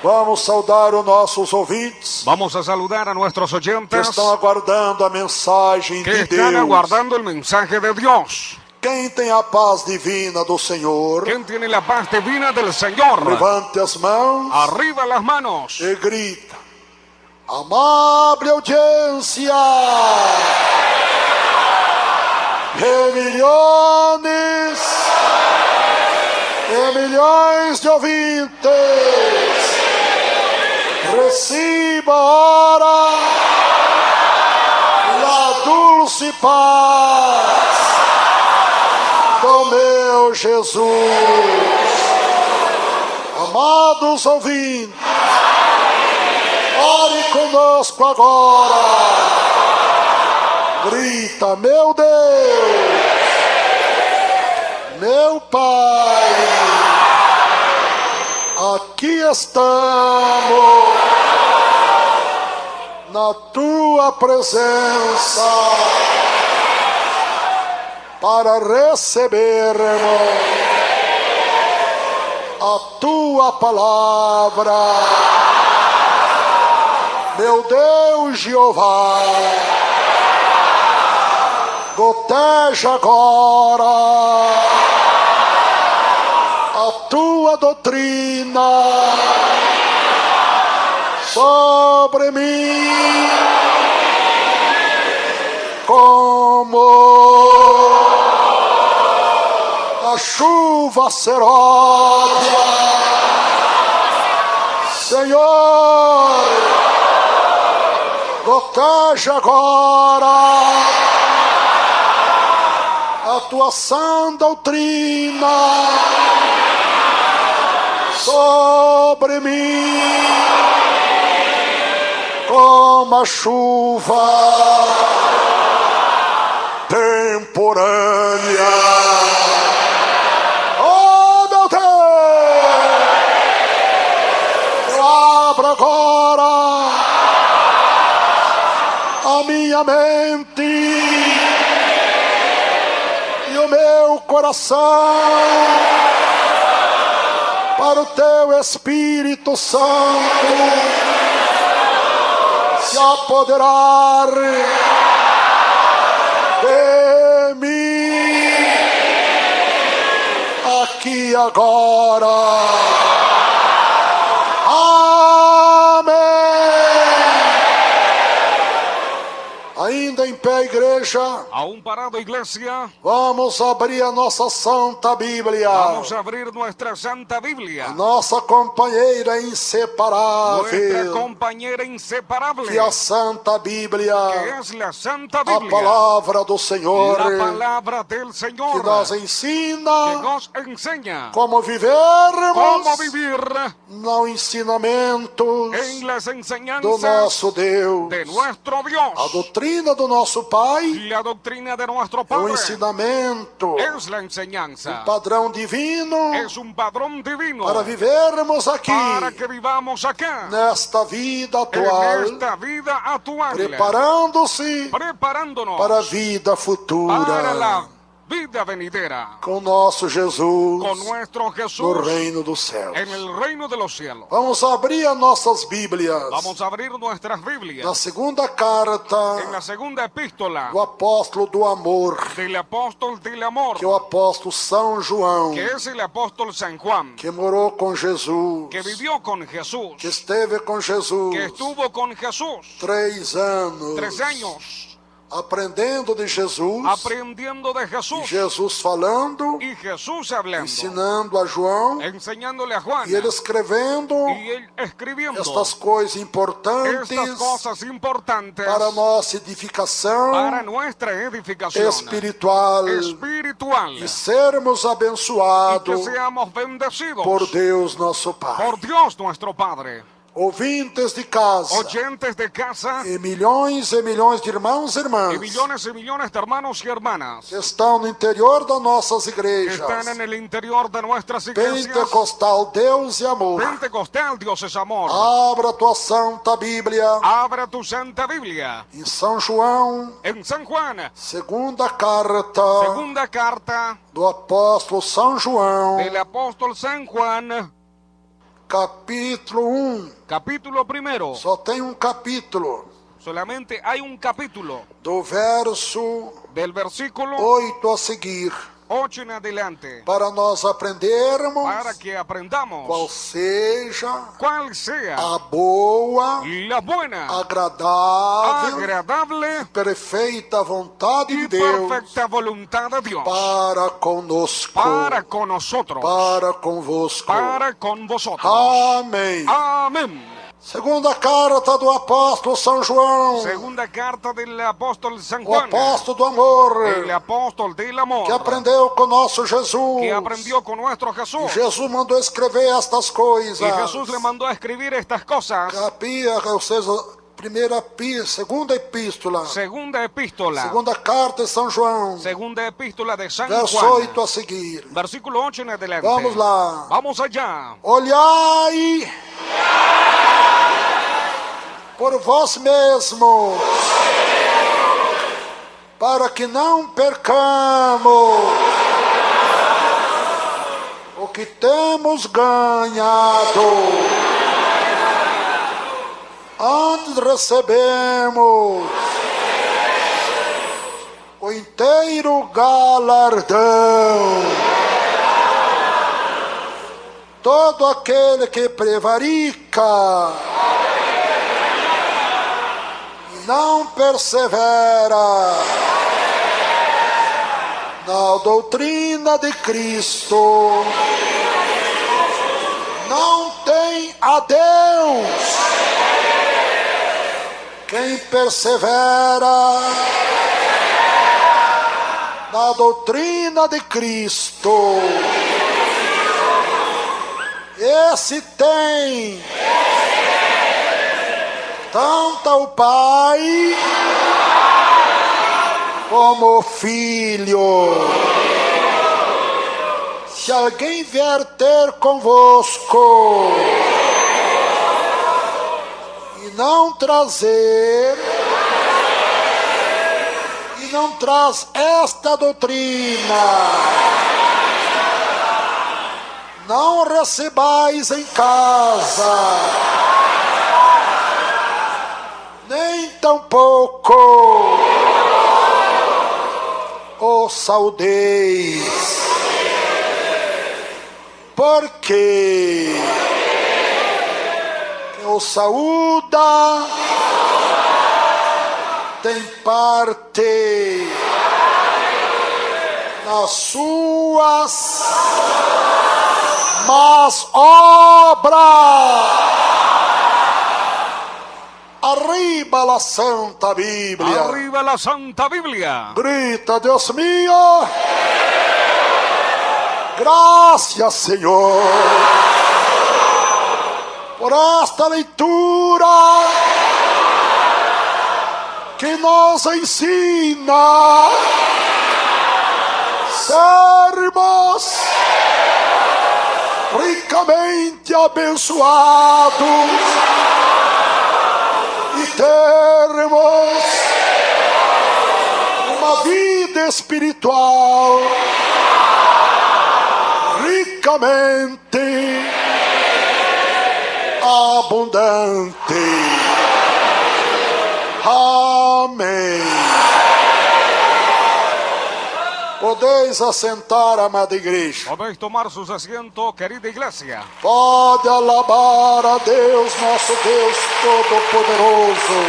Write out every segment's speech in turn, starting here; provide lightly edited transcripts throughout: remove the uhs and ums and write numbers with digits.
Vamos saudar os nossos ouvintes. Vamos a saludar a nuestros Que oyentes estão aguardando a mensagem que de están Deus. aguardando el mensaje de Dios. Quem tem a paz divina do Senhor, ¿Quién tiene la paz divina del Señor? levante as mãos Arriba las manos. e grita: amável audiência, e milhões de ouvintes, receba ora a dulce paz do meu Jesus. Amados ouvintes, ore conosco agora. Grita: meu Deus, meu Pai, aqui estamos na tua presença para recebermos a tua palavra. Meu Deus Jeová, goteja agora a tua doutrina sobre mim, como a chuva seródia. Senhor, goteja agora a tua sã doutrina sobre mim, como a chuva temporânea. Oh, meu Deus, eu abro agora a minha mente e o meu coração para o teu Espírito Santo se apoderar de mim aqui agora. Ainda em pé, igreja. Aún parado, iglesia. Vamos abrir a nossa Santa Bíblia. Vamos a abrir nuestra Santa Biblia. Nossa companheira inseparável. Nuestra compañera inseparable. Que a Santa Bíblia. Que es la Santa Biblia. A palavra do Senhor. La palabra del Señor. Que nos ensina. Que nos enseña. Como vivermos. Como vivir. No ensinamentos. En las enseñanzas. Do nosso Deus. De nuestro Dios. A doutrina do nosso Pai. La doctrina de nuestro Padre. O ensinamento. Es la enseñanza. Um padrão divino. Es un padrón divino. Para vivermos aqui. Para que vivamos acá. Nesta vida atual. En esta vida actual. Preparando-se. Preparándonos. Para a vida futura. Para la vida venidera. Com nosso Jesus. Con nuestro Jesús. No reino dos céus. En el reino de los cielos. Vamos abrir as nossas Bíblias. Vamos a abrir nuestras Biblias. Na segunda carta. En la segunda epístola. Do apóstolo do amor. Del apóstol del amor. Que é o apóstolo São João. Que es el apóstol San Juan. Que morou com Jesus. Que vivió con Jesús. Que esteve com Jesus. Que estuvo con Jesús. 3 anos. 3 años. Aprendendo de Jesus. Aprendiendo de Jesús. Jesus falando. Y Jesús hablando. Ensinando a João. Enseñándole a Juan. E ele escrevendo. Y él escribiendo. Estas coisas importantes. Estas cosas importantes. Para nossa edificação. Para nuestra edificación. Espiritual. Espiritual. E sermos abençoados. Y que seamos bendecidos. Por Deus nosso Pai. Por Dios nuestro Padre. Ouvintes de casa. Oyentes de casa. E milhões de irmãos e irmãs. Y millones de hermanos y hermanas. Que estão no interior das nossas igrejas. Están en el interior de nuestras iglesias. Pentecostal, Deus e amor. Pentecostal, Dios es amor. Abra tua Santa Bíblia. Abra tu Santa Biblia. Em São João. En San Juan. Segunda carta. Segunda carta. Do apóstolo São João. Del apóstol San Juan. capítulo 1. Capítulo primero. Só tem um capítulo. Solamente hay un capítulo. Do verso Del versículo 8 a seguir. 8 en adelante. Para nós aprendermos Para que aprendamos qual seja cuál sea a boa, la buena, agradável, agradable perfeita vontade y de Deus perfecta voluntad de Dios. para conosco, Para con nosotros. para convosco. Para con vosotros. Amém. Amén. Segunda carta do apóstolo São João, Segunda carta del apóstol San o Juan. apóstolo do amor, El apóstol del amor. que aprendeu com nosso Jesus. Que aprendió con nuestro Jesús. Jesus mandou escrever estas coisas. Y Jesús le mandó a escribir estas cosas. Ou seja, segunda epístola, Segunda epístola. segunda carta de São João, Segunda epístola de San verso Juan. 8 a seguir. Versículo 8 en adelante. Vamos lá. Vamos allá. Olhai por vós mesmos, para que não percamos o que temos ganhado. Antes recebemos o inteiro galardão. Todo aquele que prevarica e não persevera na doutrina de Cristo não tem a Deus. Quem persevera na doutrina de Cristo, esse tem tanto o Pai como o Filho. Se alguém vier ter convosco e não trazer, e não traz esta doutrina, não recebais em casa, nem tampouco o saudeis, porque quem o saúda tem parte nas suas más obras. Arriba la Santa Biblia. Arriba la Santa Biblia. Grita, Deus mío. Gracias, Senhor, por esta leitura que nos ensina sermos ricamente abençoados e termos uma vida espiritual ricamente abundante. Amém. Podeis assentar, amada igreja. Podéis tomar sus asientos, querida iglesia. Pode alabar a Deus, nosso Deus Todo-Poderoso.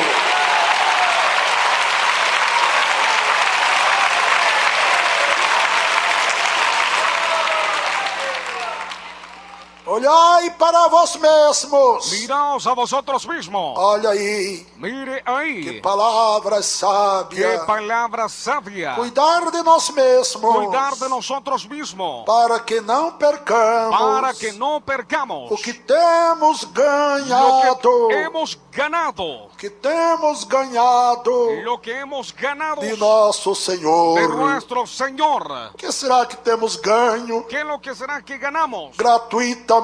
Olhai para vós mesmos. Miraos a vosotros mismos. Olha aí. Mire Que ahí. palavras sábias. Qué palabra sabia. Cuidar de nós mesmos. Cuidar de nosotros mismos. Para que não percamos. Para que no percamos O que temos lo ganhado. que hemos ganado. O que temos ganhado Lo que hemos ganado de nosso Senhor. de nuestro Señor. O que será que temos ganho ¿Qué es lo que será que ganamos? gratuitamente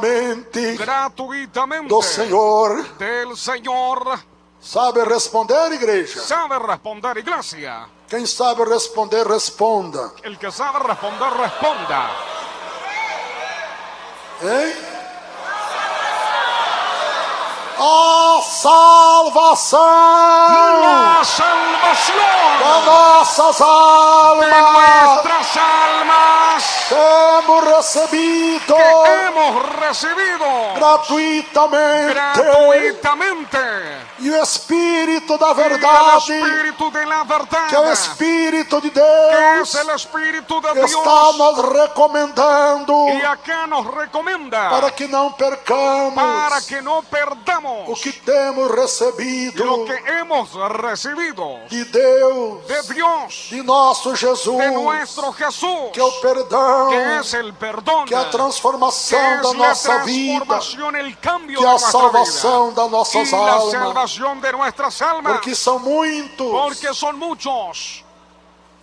Gratuitamente do Senhor? del Señor. Sabe responder, igreja? Sabe responder, iglesia. Quem sabe responder, responda. El que sabe responder, responda. Hein? a salvação la salvación das nossas de almas. nuestras almas Temos recebido que hemos recibido gratuitamente. e o Espírito da Y el verdade, Espíritu de la verdad, que é o Espírito de que Deus, es el Espíritu de Dios, está nos recomendando y acá nos recomienda para que não percamos para que no o perdamos que temos recebido lo que hemos recibido de Deus, de Dios, de nosso Jesus, de nuestro Jesús, que é o perdão, que es el perdón, que é a que transformação es da la nossa vida, transformación, el cambio que de é a nuestra salvação vida, das nossas y la almas, salvación de nuestras almas, porque são muitos porque son muchos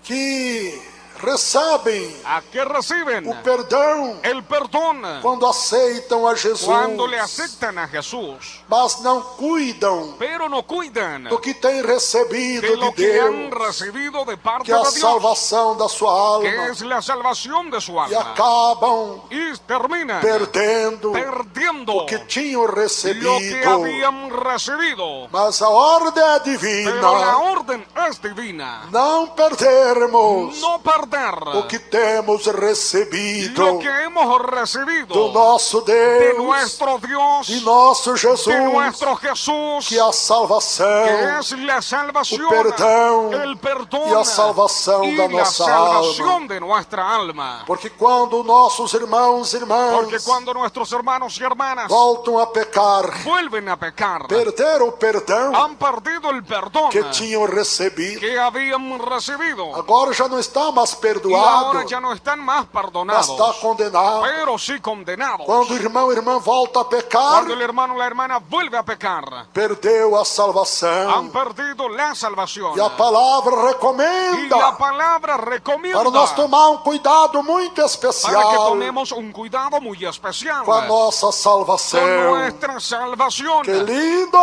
que recebem a que reciben o perdão el perdón quando aceitam a Jesus, cuando le aceptan a Jesús, mas não cuidam pero no cuidan do que têm recebido de lo de que han Deus, recibido de parte que é a de Dios, salvação da sua que alma, es la salvación de su e alma, acabam y terminan perdiendo perdiendo o que tinham lo que recebido. habían recibido. Mas a ordem é Pero la divina, orden es divina. não perdermos No perder o que temos recebido lo que hemos recibido do nosso de Deus, nuestro Dios, de nosso de Jesus, nuestro Jesús, que é a salvação que es la salvación, o perdão el perdón e a salvação y da la nossa salvación alma. de nuestra alma. Porque quando nossos irmãos e irmãs Porque cuando nuestros hermanos y hermanas voltam a pecar, vuelven a pecar, perderam o perdão han perdido el perdón que tinham recebido, que habían recibido, agora já não está mais y perdoado, ahora ya no están más mas perdonados, está condenado. pero sí condenados. Quando o irmão e irmã volta a pecar, Cuando el hermano o la hermana vuelve a pecar, perdeu a han salvação. perdido la salvación. E a palavra Y la recomenda palabra recomienda para nós tomar cuidado muito para que especial tomemos un cuidado muy especial com a nossa con salvação. nuestra salvación. Que lindo!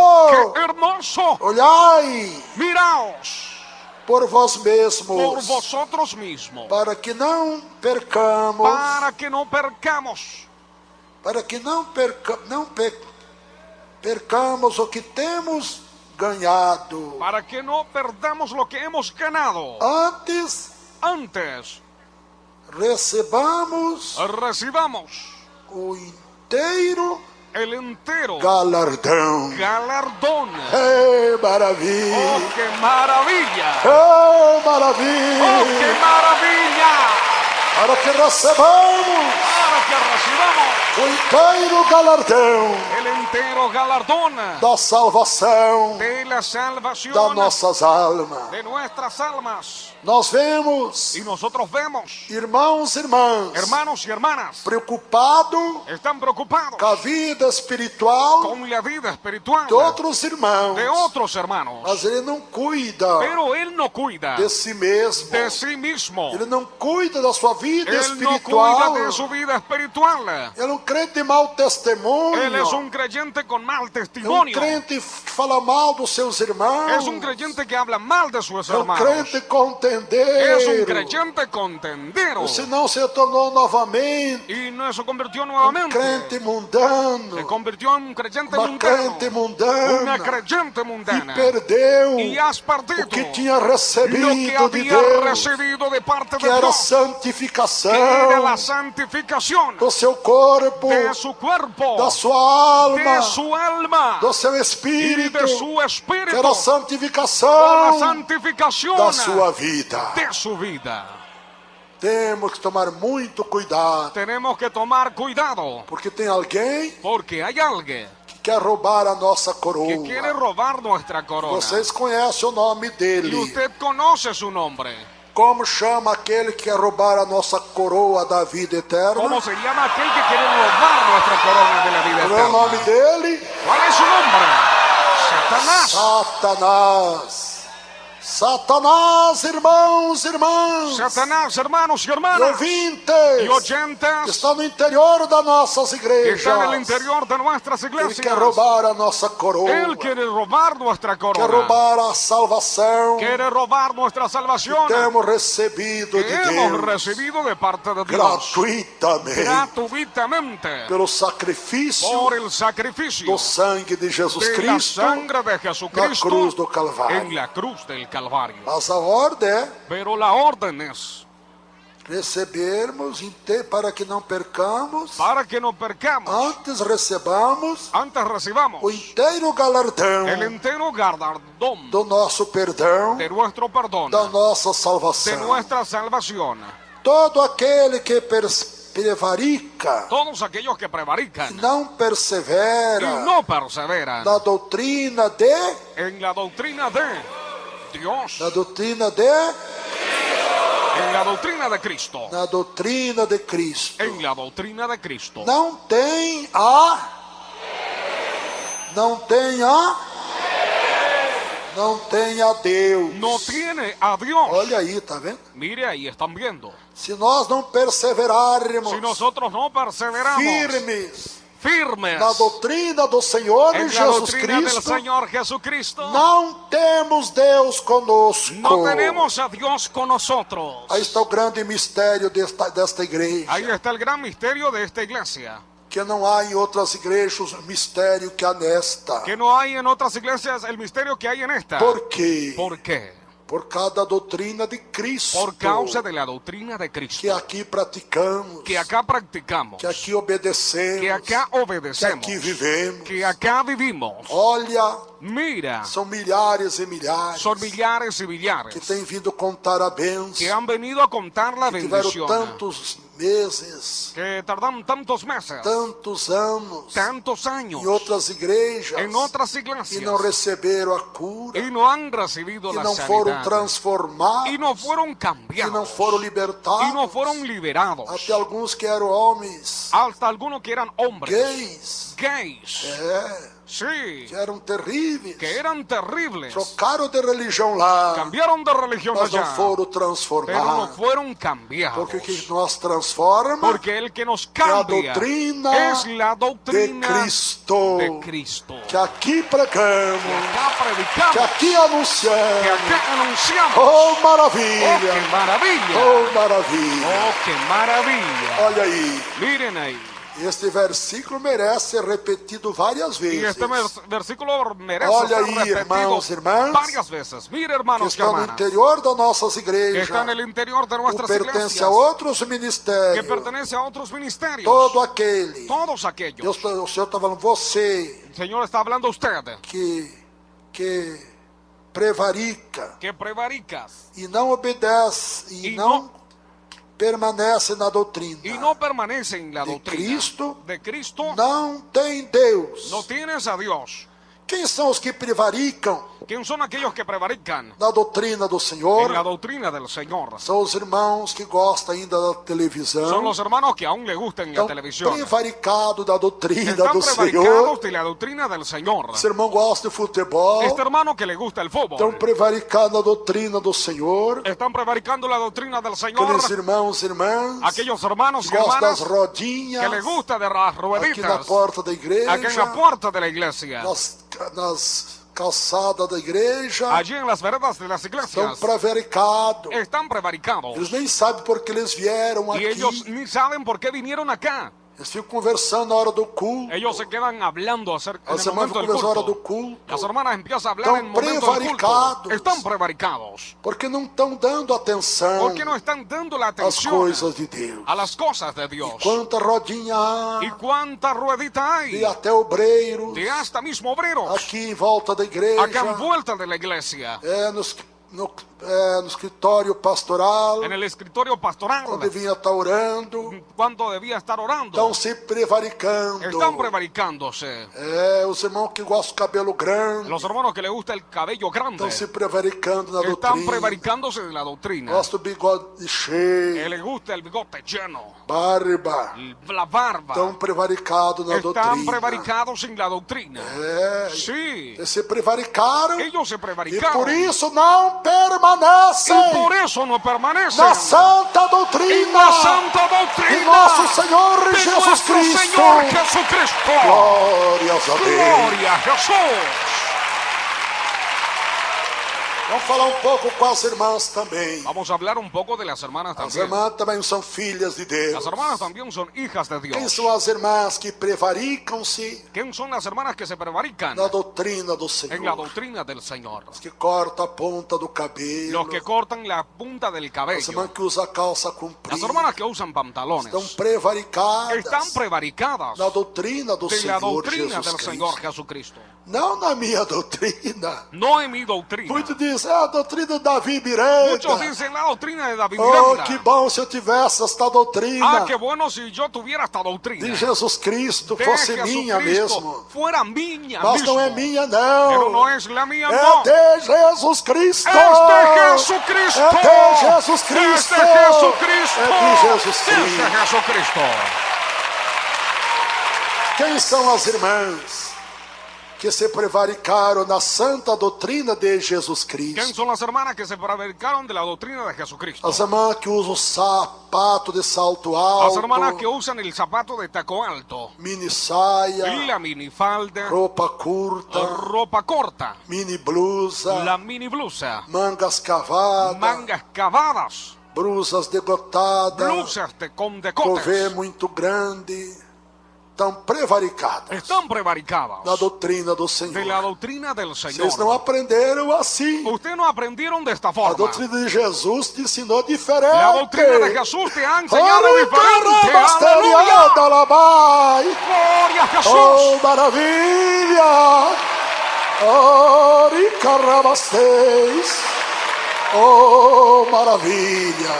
¡Qué hermoso! Olhai Miraos por vós por mesmos, vosotros mismos, para que não percamos, para que no percamos, percamos o que temos ganhado. para que no perdamos lo que hemos ganado. Antes, Antes recebamos recibamos o inteiro el entero galardão. galardón. Maravilha! ¡Oh, qué maravilla! Maravilha! ¡Oh, qué maravilla! Para que recebamos Para que recibamos o inteiro galardão el entero galardón da salvação de la salvación das nossas almas. de nuestras almas. Nós vemos Y nosotros vemos, irmãos e irmãs hermanos y hermanas, preocupados están preocupados com a vida espiritual con la vida espiritual de outros irmãos, de otros hermanos. mas ele não cuida Pero él no cuida de si mesmo. de sí mismo. Ele não cuida da sua vida Él no espiritual. cuida de su vida espiritual. Ele é um crente de mau testemunho. Él es un creyente con mal É um testimonio. crente que fala mal dos seus irmãos. Es un creyente que habla mal de sus É um hermanos. crente contendeiro. Es un creyente contendero. Ou se não se tornou novamente Y no se convirtió um nuevamente. crente mundano. Se convirtió en un creyente Uma mundano. crente mundana. Una creyente E mundana. perdeu Y has perdido o que tinha lo que recebido de había Deus. recibido de parte Que de era Dios. santificação Que era la santificación do seu corpo, de su cuerpo, da sua alma, de su alma do seu y espírito. de su Que espíritu. era a Por la santificação santificación da sua vida. de su vida. Temos que tomar muito cuidado, Tenemos que tomar cuidado porque tem alguém porque hay alguien que quer roubar a nossa que coroa. quiere robar nuestra corona. Vocês conhecem o nome Y dele. usted conoce su nombre. Como chama aquele que quer roubar a nossa coroa da vida eterna? ¿Cómo se llama aquel que quiere robar nuestra corona de la vida Qual é o nome eterna? dele? ¿Cuál es su nombre? Satanás. Satanás. Satanás, irmãos e irmãs, Satanás, hermanos y e hermanas, ouvintes, y oyentes, que estão no interior das nossas que igrejas. están en el interior de nuestras Ele iglesias. quer roubar a nossa coroa, Él quiere robar nuestra quer corona, roubar a salvação quiere robar nuestra salvación que temos recebido que de hemos Deus recibido de parte de Dios gratuitamente pelo sacrifício por el sacrificio do sangue de Jesus de la Cristo sangre de na Jesucristo cruz do en Calvário. la cruz del Calvario. Mas a ordem é Pero la orden es recebermos para que não percamos, para que no percamos, antes recebamos antes recibamos o inteiro galardão el entero galardón do nosso perdão, de nuestro perdón, da nossa de salvação. nuestra salvación. Todo aquele que prevarica Todos aquellos que prevarican e não y persevera no perseveran na doutrina de en la doctrina de Dios, na doutrina de en la doctrina de Cristo, na doutrina de Cristo, en la doctrina de Cristo, não tem a Deus. no tiene a Dios. Olha aí, tá vendo? Mire, ahí están viendo. Se nós não perseverarmos Si nosotros no perseveramos firmes na doutrina do Senhor en la Jesus doctrina del Cristo, Señor Jesucristo, não temos Deus conosco. no tenemos a Dios con nosotros. Aí está o grande mistério desta igreja, Ahí está el gran misterio de esta iglesia, que não há em outras igrejas o mistério que há nesta. que no hay en otras iglesias el misterio que hay en esta. Por quê? ¿Por qué? Por causa da doutrina de Cristo, Por causa de la doctrina de que Cristo, aqui praticamos, que acá practicamos, que aqui obedecemos, que acá que obedecemos, aqui vivemos. que acá vivimos. Olha, Mira, são milhares e milhares son millares y que millares têm vindo contar a bênção, que han venido a contar la que tiveram bendición, tantos meses, que tardan tantos meses, tantos anos tantos años em outras igrejas en otras e iglesias não receberam a cura, y no han recibido e la não foram sanidad transformados, y no fueron e não cambiados foram y libertados. no fueron liberados. Até alguns que eram homens Hasta algunos que eran hombres gays, gays, sí, que eram terríveis, que eran terribles, trocaram de religião lá, cambiaron de religión mas não allá, foram pero no transformados. fueron cambiados. Porque o que nos transforma Porque el que nos cambia doutrina es la de doctrina Cristo, de Cristo. que aqui pregamos, Acá que predicamos, aqui que anunciamos. acá anunciamos. Oh, ¡Oh, maravilha! qué maravilla! Oh, maravilha! ¡Oh, qué maravilla! Olha aí, Miren ahí. este versículo merece ser repetido várias Y vezes. este versículo merece Olha ser aí, repetido irmãos, irmãs, varias veces. Mire, Que hermanos y está no hermanas, interior das nossas que igrejas, está en el interior de ou nuestras pertence iglesias, a outros que ministérios. pertenece a otros ministerios. Todo aquele. Todos aquellos. O Senhor está falando, você El Señor está hablando a usted que prevarica que prevaricas e não obedece e E não permanece na doutrina y no permanece en la de doctrina Cristo, de Cristo, não tem Deus. no tienes a Dios. Quem são os que prevaricam ¿Quién son aquellos que prevarican na doutrina do en la Senhor? doctrina del Señor? São os irmãos que gostam ainda da Son televisão, los hermanos que aún le gustan la estão televisión. prevaricados da doutrina Están do Senhor. prevaricados de la doctrina del Señor. Esse irmão gosta de futebol, Este hermano que le gusta el estão fútbol. prevaricados na doutrina do Senhor. Están prevaricando la doctrina del Señor. Aqueles irmãos e irmãs Aquellos hermanos y que gostam das hermanas rodinhas que le gusta de las aqui na rueditas porta da igreja, aquí en la puerta de la iglesia, nas calçadas da igreja, allí en las veredas de las estão iglesias. prevaricados. Están prevaricados. Eles nem sabem por que eles vieram Y aqui. ellos ni saben por qué vinieron acá. Eles ficam conversando na hora do culto. Ellos se quedan hablando acerca en As el irmãs momento ficam del conversando na hora do culto. culto. Las hermanas empiezan a hablar Estão en el momento del culto. prevaricados. Están prevaricados. Porque não estão dando atenção Porque no están dando la às atención coisas de Deus. a las cosas de Dios. Quanta rodinha há, ¿Y cuánta ruedita hay? e até obreiros, De hasta mismo obreros. aqui em volta da igreja, Acá en vuelta de la iglesia. no no escritório pastoral, en el escritorio pastoral, quando devia estar orando, cuando debía estar orando. estão se prevaricando. Están prevaricándose. Os irmãos que gostam do cabelo grande, Los hermanos que les gusta el cabello grande estão se prevaricando na están doutrina. prevaricándose de la doctrina. Gosta do bigode cheio, Les gusta el bigote lleno, barba. la barba. Estão prevaricados na Están doutrina. prevaricados en la doctrina. Sí. Eles se prevaricaram Ellos se e prevaricaron. por isso não permanecem Y por eso no permanecen na santa en doutrina la santa de doctrina nosso Senhor de Jesus nuestro Cristo. Señor Jesucristo. Glórias a Deus. Gloria a Jesús. Vamos falar um pouco com as irmãs também. Vamos a hablar un poco de las hermanas As también. irmãs também são filhas de Deus. Las hermanas también son hijas de Quem Dios. são as irmãs que prevaricam-se ¿Quién son las hermanas que se prevarican na doutrina do en la Senhor? doctrina del Señor? As que cortam a ponta do cabelo. Los que cortan la punta del As cabello. irmãs que usam calça comprida. Las hermanas que usan pantalones. Estão prevaricadas Están prevaricadas na doutrina do de la Senhor doctrina Jesus del Señor Cristo. Jesucristo. Não na minha doutrina. No en mi doctrina. Muitos dizem, a doutrina de Davi Miranda. Muchos dicen la doctrina de David Oh, Miranda. que bom se eu tivesse esta doutrina Ah, qué bueno si yo tuviera esta doctrina. de Jesus Cristo, De fosse minha Jesucristo mesmo. fuera minha Mas mismo. não é minha, Pero no não. es la mía, É no. de Jesus Cristo. Es de Jesucristo. É de Jesus Cristo. Es de Jesucristo. É de Jesus Es de Cristo. Jesucristo. Quem são as irmãs que se prevaricaram na santa doutrina de Jesus ¿Quién Cristo? son las hermanas que se prevaricaron de la doctrina de Jesucristo? As irmãs que usam sapato de salto Las hermanas que alto, usan el zapato de taco alto, mini saia, la minifalda, roupa curta, ropa corta, mini blusa, la mini blusa, mangas cavadas, mangas cavadas, blusas degotadas, blusas con covê decotes. muito grande, estão prevaricadas Están prevaricadas na doutrina do de la Senhor. doctrina del Vocês não Señor. aprenderam assim. Ustedes no aprendieron de esta A forma. doutrina de Jesus te ensinou diferente. La doctrina de Jesús te ha enseñado Ori diferente. carabasteriada ¡Aleluya! labai. ¡Gloria a Jesús! Oh, maravilha! Ori carabasteis. Oh, maravilha!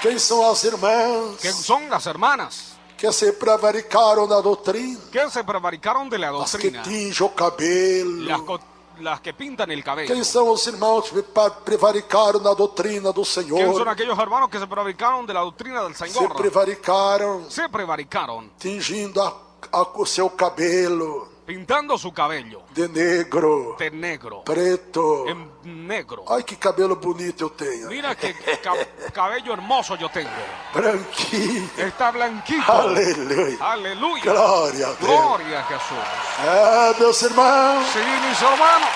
Quem são as irmãs ¿Quién son las hermanas que se prevaricaram na doutrina? que se prevaricaron de la As que doctrina? tingem o cabelo. Las que pintan el cabello. Quem são os irmãos que prevaricaram na doutrina do ¿Quién son Senhor? aquellos hermanos que se prevaricaron de la doctrina del Se Señor? prevaricaram Se prevaricaron tingindo o seu cabelo pintando su cabello de negro, de negro, preto. en negro. Ai, que cabelo bonito eu tenho. Mira qué cabello hermoso yo tengo. Branquinho. Está blanquito. Aleluia. Aleluya. Glória a Deus. Gloria a Jesús. É, meus irmãos. Sí, mis hermanos.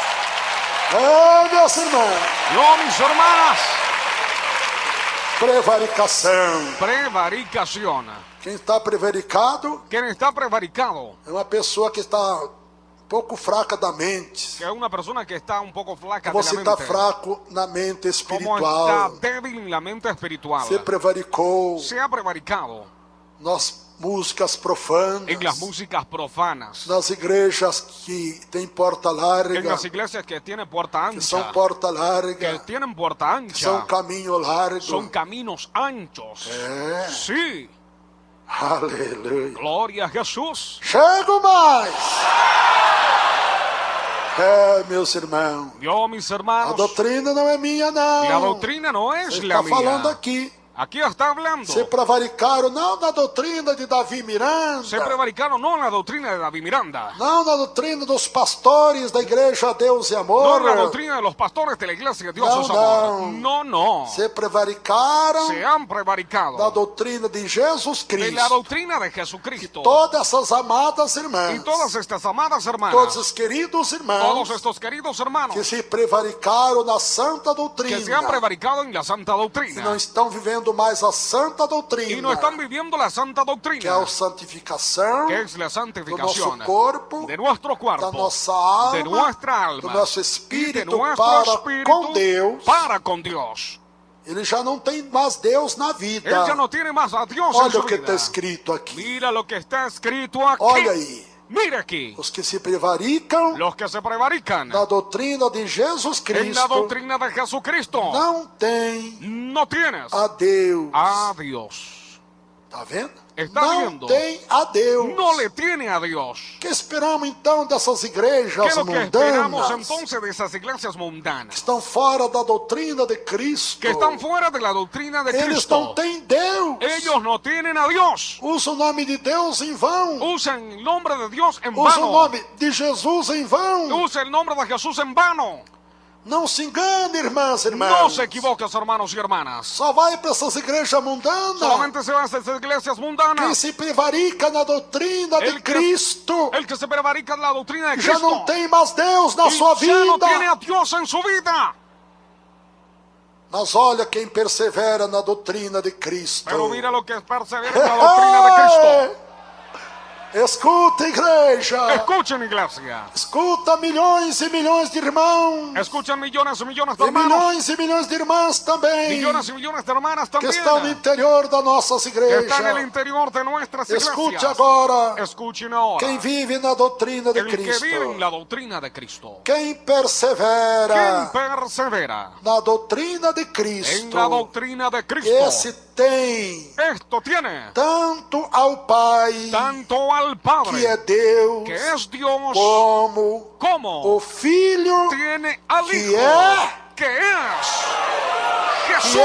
É, meus irmãos. Yo, mis hermanas. Prevaricação. Prevaricación. Quem está prevaricado Quien está prevaricado, é uma pessoa que está um pouco fraca da mente. que es una persona que está un poco flaca de Você la está mente. fraco na mente Como está espiritual. débil en la mente espiritual. Você prevaricou Se ha prevaricado nas músicas profanas, en las músicas profanas. nas igrejas que tem porta En larga, las iglesias que tienen puerta que são ancha. porta Que larga, tienen puerta que são ancha. caminho largo. Son caminos anchos. É. Sí. Aleluia. Gloria a Jesús. Chego mais. É, meus irmãos, Yo, mis a hermanos, doutrina não é minha, não. la doctrina no es Você la está falando mía. aqui. Aquí está hablando. Se prevaricaram não na doutrina de Davi Miranda, Se prevaricaron no en la doctrina de David Miranda. não na doutrina dos pastores da igreja Deus e No Amor. en la doctrina de los pastores de la iglesia de Dios No, es amor. no. No. Se prevaricaram Se han da prevaricado doutrina de Jesus de la Cristo. doctrina de Jesucristo. Todas essas amadas irmãs, Y todas estas amadas todos hermanas, os queridos todos irmãos estos queridos hermanos que se prevaricaram na santa que se han doutrina, prevaricado en la santa que não doctrina estão vivendo mais a santa y doutrina, no están viviendo la santa que é doctrina, a santificação que es la do nosso santificación corpo, de nuestro da cuerpo, nossa alma, de nuestra do alma nosso y de espírito nuestro para espíritu com Deus. para con Dios. Ele já não tem mais Deus na vida. Él ya no tiene más a Dios en Olha su o que está vida. escrito aqui. Mira lo que está escrito aquí. Olha aí. Mire aquí. Os que se prevaricam Los que se prevarican na doutrina de Jesus en la Cristo doctrina de Jesucristo não têm no tienes a Deus. a Dios. Tá vendo? Está Não viendo. tem a Deus. No le tiene a Dios. O que esperamos então dessas igrejas ¿Qué es lo que esperamos mundanas entonces de esas iglesias que mundanas? estão fora da doutrina de Cristo? Que están fuera de la doctrina de Eles não Cristo. têm Deus. Ellos no tienen a Dios. Usa o nome de Deus em vão. Usan el nombre de Dios en Usa o vano. nome de Jesus em vão. Usa el nombre de Jesús en vano. Não se engane, irmãs e irmãos. No se equivoques, hermanos y hermanas. Só vai para essas igrejas mundanas Solamente se van a esas iglesias quem mundanas. se prevarica na doutrina de El Cristo. que se prevarica de la doctrina de Já Cristo. não tem mais Deus na Y sua ya no tiene vida. a Dios en su vida. Mas olha quem persevera na doutrina de Cristo. Pero mira lo que es perseverar en la doctrina de Cristo. Escuta, igreja. Escuchen, iglesia. Escuta, milhões e milhões de irmãos. Escuchan millones y millones de E hermanos. milhões e milhões de irmãs também. Millones y millones de hermanas Que también. estão no interior das nossas Que están en el igrejas. interior de nuestras Escute iglesias. agora. Escuchen ahora. Quem vive na doutrina de El que vive en Cristo. la doctrina de Cristo. Quem Quien persevera persevera na doutrina de en la Cristo. doctrina de Cristo. Esse tem Esto tiene tanto ao Pai, tanto al Padre, que é Deus, que es Dios, como como o Filho, tiene al que Hijo, é- que es Jesús. que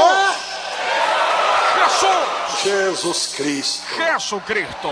é Jesús. Jesus Cristo. Jesucristo.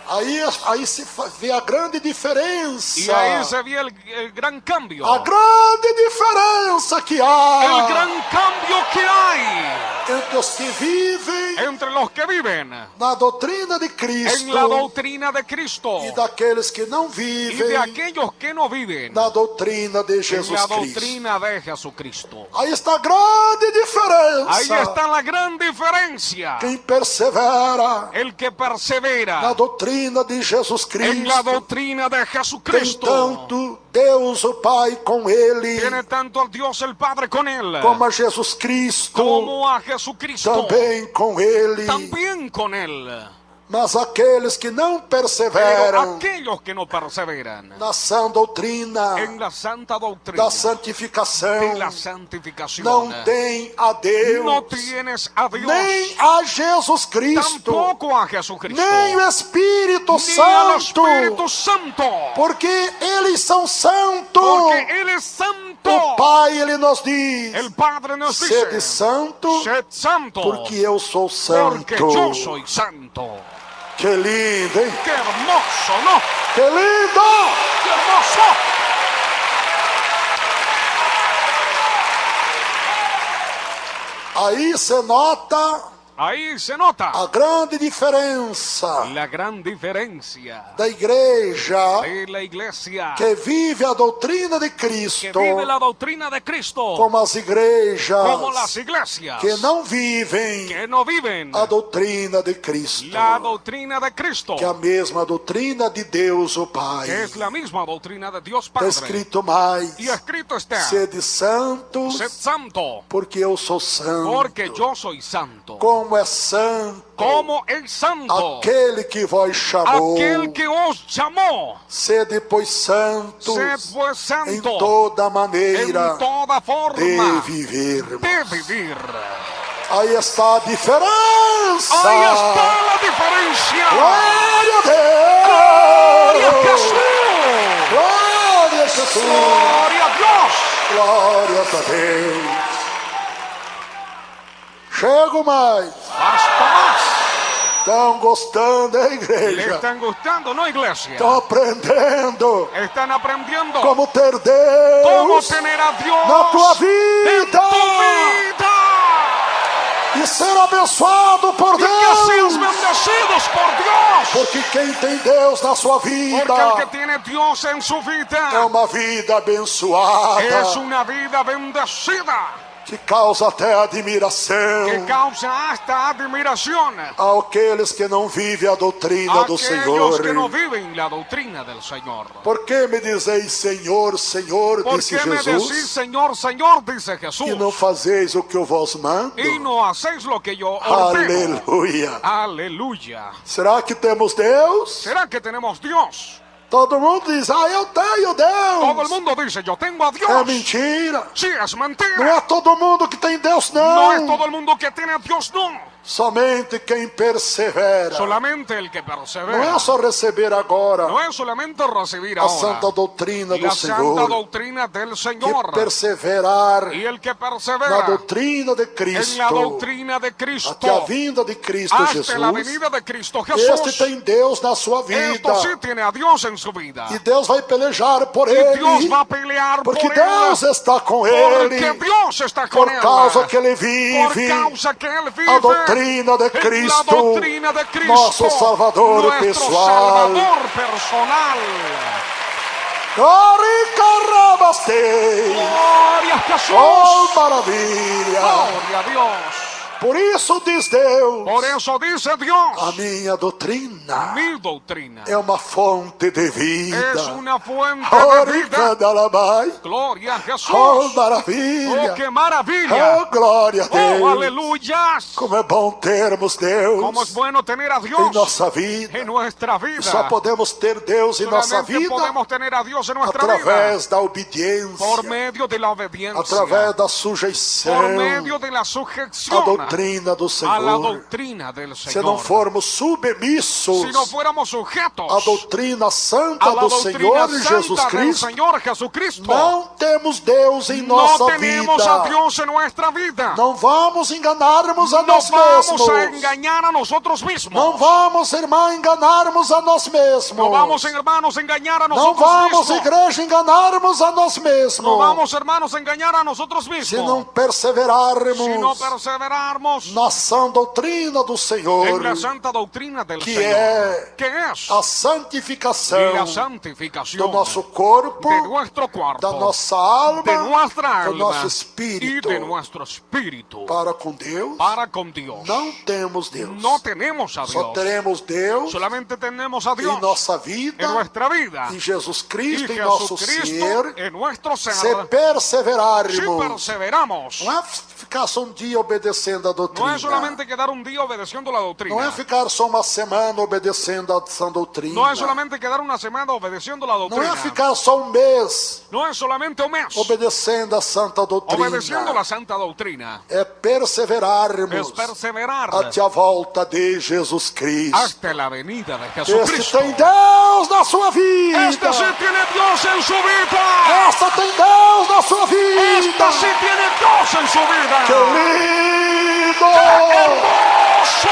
Aí se vê a grande diferença. Y ahí se ve el gran cambio. A grande diferença que El há gran cambio que hay entre os que vivem entre los que viven na doutrina de en la Cristo doctrina de Cristo e daqueles que não y vivem de aquellos que no viven na doutrina de en Jesus la Cristo. doctrina de Jesucristo. Aí está a grande Ahí diferença. está la gran diferencia. Quem persevera El que na persevera doutrina de Jesus en la Cristo doctrina de tem Jesucristo tanto Deus o Pai com ele, tiene tanto al Dios el Padre con él como a Jesus Cristo como a Jesucristo também com ele. también con él. Mas aqueles que não Pero perseveram aquellos que no perseveran na sã doutrina en la santa doctrina da santificação de la santificación não tem a Deus, no tienes a Dios, nem a Jesus Cristo, tampoco a Jesucristo, nem o Espírito ni al Santo, Espíritu Santo, porque eles são santos. porque Él es santo. O Pai, ele nos diz: El Padre nos sede dice, santo, sed santo, porque eu sou santo. porque yo soy santo. Que lindo, hein? ¡Qué hermoso, no! Que lindo! ¡Qué hermoso! Aí se nota Ahí se nota a grande diferença la gran diferencia da igreja de la iglesia que vive a doutrina de que Cristo, vive la doctrina de Cristo, como as igrejas como las iglesias que não vivem que no viven a doutrina de Cristo, la doctrina de Cristo, que é a mesma doutrina de Deus o Pai. que es la misma doctrina de Dios Está Padre. escrito mais: Y escrito está, sede santos, sed santo, porque eu sou santo. porque yo soy santo. Como é santo Como es santo aquele que vos chamou. aquel que os llamó. Sede, pois, santos Sed pues em santo toda en maneira toda de forma vivermos. de vivir. Aí está a diferença. Ahí está la diferencia. Glória a Gloria a Deus. Jesús. Glória a Jesus. Gloria a Dios. Glórias a Deus. Chego mais. Basta más. Estão gostando, hein, Le igreja? están gustando, ¿no, iglesia? Estão aprendendo Están aprendiendo como ter cómo Deus tener a Dios na tua en vida tu vida. e ser abençoado por Y que seas Deus. bendecidos por Dios. Porque quem tem Deus na sua Porque el que vida tiene Dios en su é vida uma vida abençoada. es una vida bendecida. que causa até admiração que causa hasta admiración àqueles que não vivem a doutrina a do aquellos Senhor. que no viven la doctrina del Señor. Por que me dizeis Senhor, Senhor, ¿Por disse qué me decís Jesus, Señor, Señor, dice Jesús, e não fazeis o que eu vos mando? y no hacéis lo que yo ordeno? Aleluia. Aleluya. Será que temos Deus? ¿Será que tenemos Dios? Todo mundo diz, eu tenho Todo el Deus. mundo dice, yo tengo a É Dios. mentira. Sí, es Não mentira. é todo mundo que tem Deus, No es não. todo el mundo que tiene a Dios, no. Somente quem persevera. Solamente el que Não persevera. é só receber agora No es solamente recibir a ahora santa doutrina do la santa Senhor, doctrina del que Señor. perseverar Y el que na persevera doutrina de en la Cristo doctrina de até a Cristo vinda de Cristo hasta la Jesus. venida de Cristo Este Jesús. tem Deus na sua vida Esto sí tiene a Dios en su vida. e Deus vai pelejar por Y Dios ele, va a pelear por porque él. Deus está com Porque ele, Dios está con por él. causa que ele Por vive causa que él vive a doutrina de en Cristo, la doctrina de Cristo, nosso Salvador nuestro pessoal. Salvador personal. Oricarabastei. Gloria a Jesús. Oh, maravilha! Gloria a Dios. Por isso diz Deus, Por eso dice a Dios, minha doutrina mi doctrina é uma fonte de vida. es una fuente de vida. Oricandalabai. Gloria a Jesús. Oh, Oh, maravilha! qué maravilla. Oh, glória a Oh, Deus! aleluya. Como é bom termos Deus Cómo es bueno tener a em Dios nossa vida. en nuestra vida. Só podemos ter Deus em nossa Solamente vida podemos tener a Dios en nuestra vida através da por obediência, medio de la obediencia, através da por sujeição medio de la à sujeción doutrina do a la Senhor. doctrina del Se não Señor. formos submissos Si no fuéramos sujetos à doutrina santa a la do doctrina Senhor santa Jesus del Cristo, Señor Jesucristo, não temos Deus em no nossa tenemos a vida. Dios en nuestra vida. Não vamos enganarmos a No nós vamos a mesmos. engañar a nosotros mismos. Não vamos, irmã, enganarmos a nós mesmos. No vamos, hermanos, a engañar a Não nosotros vamos, mismos. igreja, enganarmos a nós mesmos. No vamos, hermanos, a engañar a nosotros mismos. Se não perseverarmos Si no perseverarmos na sã doutrina do en Senhor, la santa doctrina del que Señor, é que es a santificação la do santificación nosso corpo, de nuestro cuerpo, da nossa alma, de nuestra do alma nosso y espírito. de nuestro espíritu Para com Deus, para con Dios. não temos Deus. No tenemos a Só Dios, teremos Deus solamente tenemos a Dios em nossa en vida, nuestra vida em Jesus y Cristo, em nosso Jesucristo ser, en nuestro se ser. Si perseverarmos. perseveramos, Não é ficar só um dia obedecendo a no doutrina. es solamente quedar un día obedeciendo la Não é doctrina, ficar só uma semana obedecendo a sã doutrina. no es solamente quedar una semana obedeciendo la Não doctrina, é ficar só um mês no es solamente un mes obedecendo a santa doutrina. obedeciendo la santa doctrina, É perseverarmos es perseverar até a volta de Jesus Cristo. hasta la venida de Este Jesucristo. tem Deus na sua vida. Este sí tiene Dios en su vida. Esta tem Deus na sua vida. Este sí tiene Dios en su vida. Que lindo! ¡Hermoso!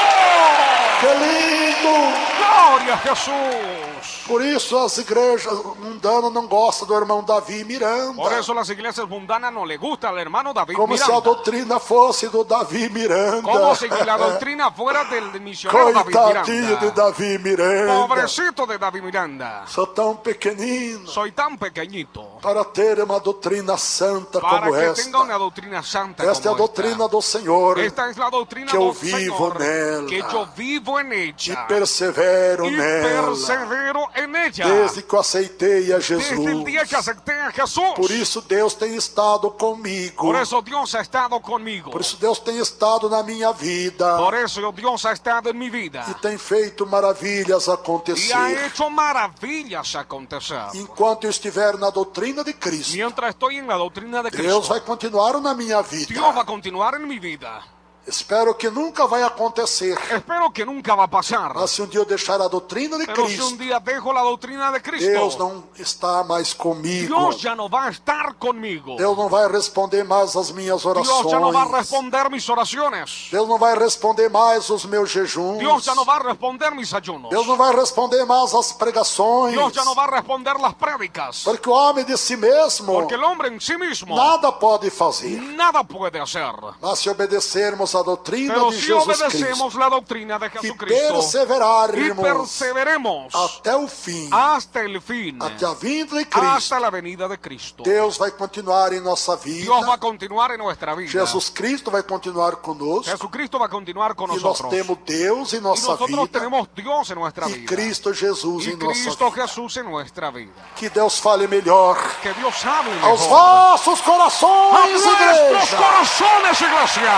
Que lindo! Gloria a Jesús. Por isso as igrejas mundanas não gostam do irmão Davi Miranda. Por eso las iglesias mundanas no le gusta al hermano David Como se a Miranda. doutrina fosse do Davi Miranda. Como si la doctrina fuera del misionero David Coitadinho de Miranda. Davi Miranda. Pobrecito de David Miranda. Sou tão pequenino Soy tan pequeñito para ter uma doutrina santa para como que esta. tenga una doctrina santa Esta é a como doutrina do Senhor. esta es la doctrina que eu del vivo Señor, nela. que yo vivo en E ella persevero y nela. persevero en ella Desde que eu aceitei a desde el día que Jesus. acepté a Jesús. Por isso Deus tem estado comigo. Por eso Dios ha estado conmigo. Por isso Deus tem estado na minha vida. Por eso Dios ha estado en mi vida E tem feito maravilhas y ha acontecer. hecho maravillas acontecer. Enquanto eu estiver na doutrina de Cristo, Mientras estoy en la doctrina de Deus Cristo, vai continuar na minha vida. Dios va a continuar en mi vida. Espero que nunca vai acontecer. Espero que nunca va a pasar. Mas se um dia eu deixar a doutrina de Pero si un Cristo, día dejo la doctrina de Deus Cristo, não está mais comigo. Dios ya no va a estar conmigo. Deus não vai responder mais as minhas Dios ya no va a orações. responder mis oraciones. Deus não vai responder mais os meus jejuns. Dios ya no va a responder mis ayunos. Deus não vai responder mais as pregações. Dios ya no va a responder las prédicas. Porque o homem de si mesmo Porque el hombre en sí mismo nada pode fazer. nada puede hacer. Mas se obedecermos a doutrina Pero de si Jesus Cristo obedecemos la doctrina de e Jesucristo y perseverarmos perseveremos até o fim, hasta el fin, até a vinda de Cristo, hasta la venida de Cristo, Deus vai continuar em nossa Dios va vida, a continuar en nuestra vida. Jesus Cristo vai continuar conosco, Jesucristo va a continuar con e nós nosotros. temos Deus em Y nossa nosotros vida tenemos Dios en nuestra e vida. Cristo Jesus Y em nossa Cristo vida. Jesús en nuestra vida. Que Deus fale melhor Que Dios hable aos mejor vossos a corações, nuestros igreja. corazones, iglesia.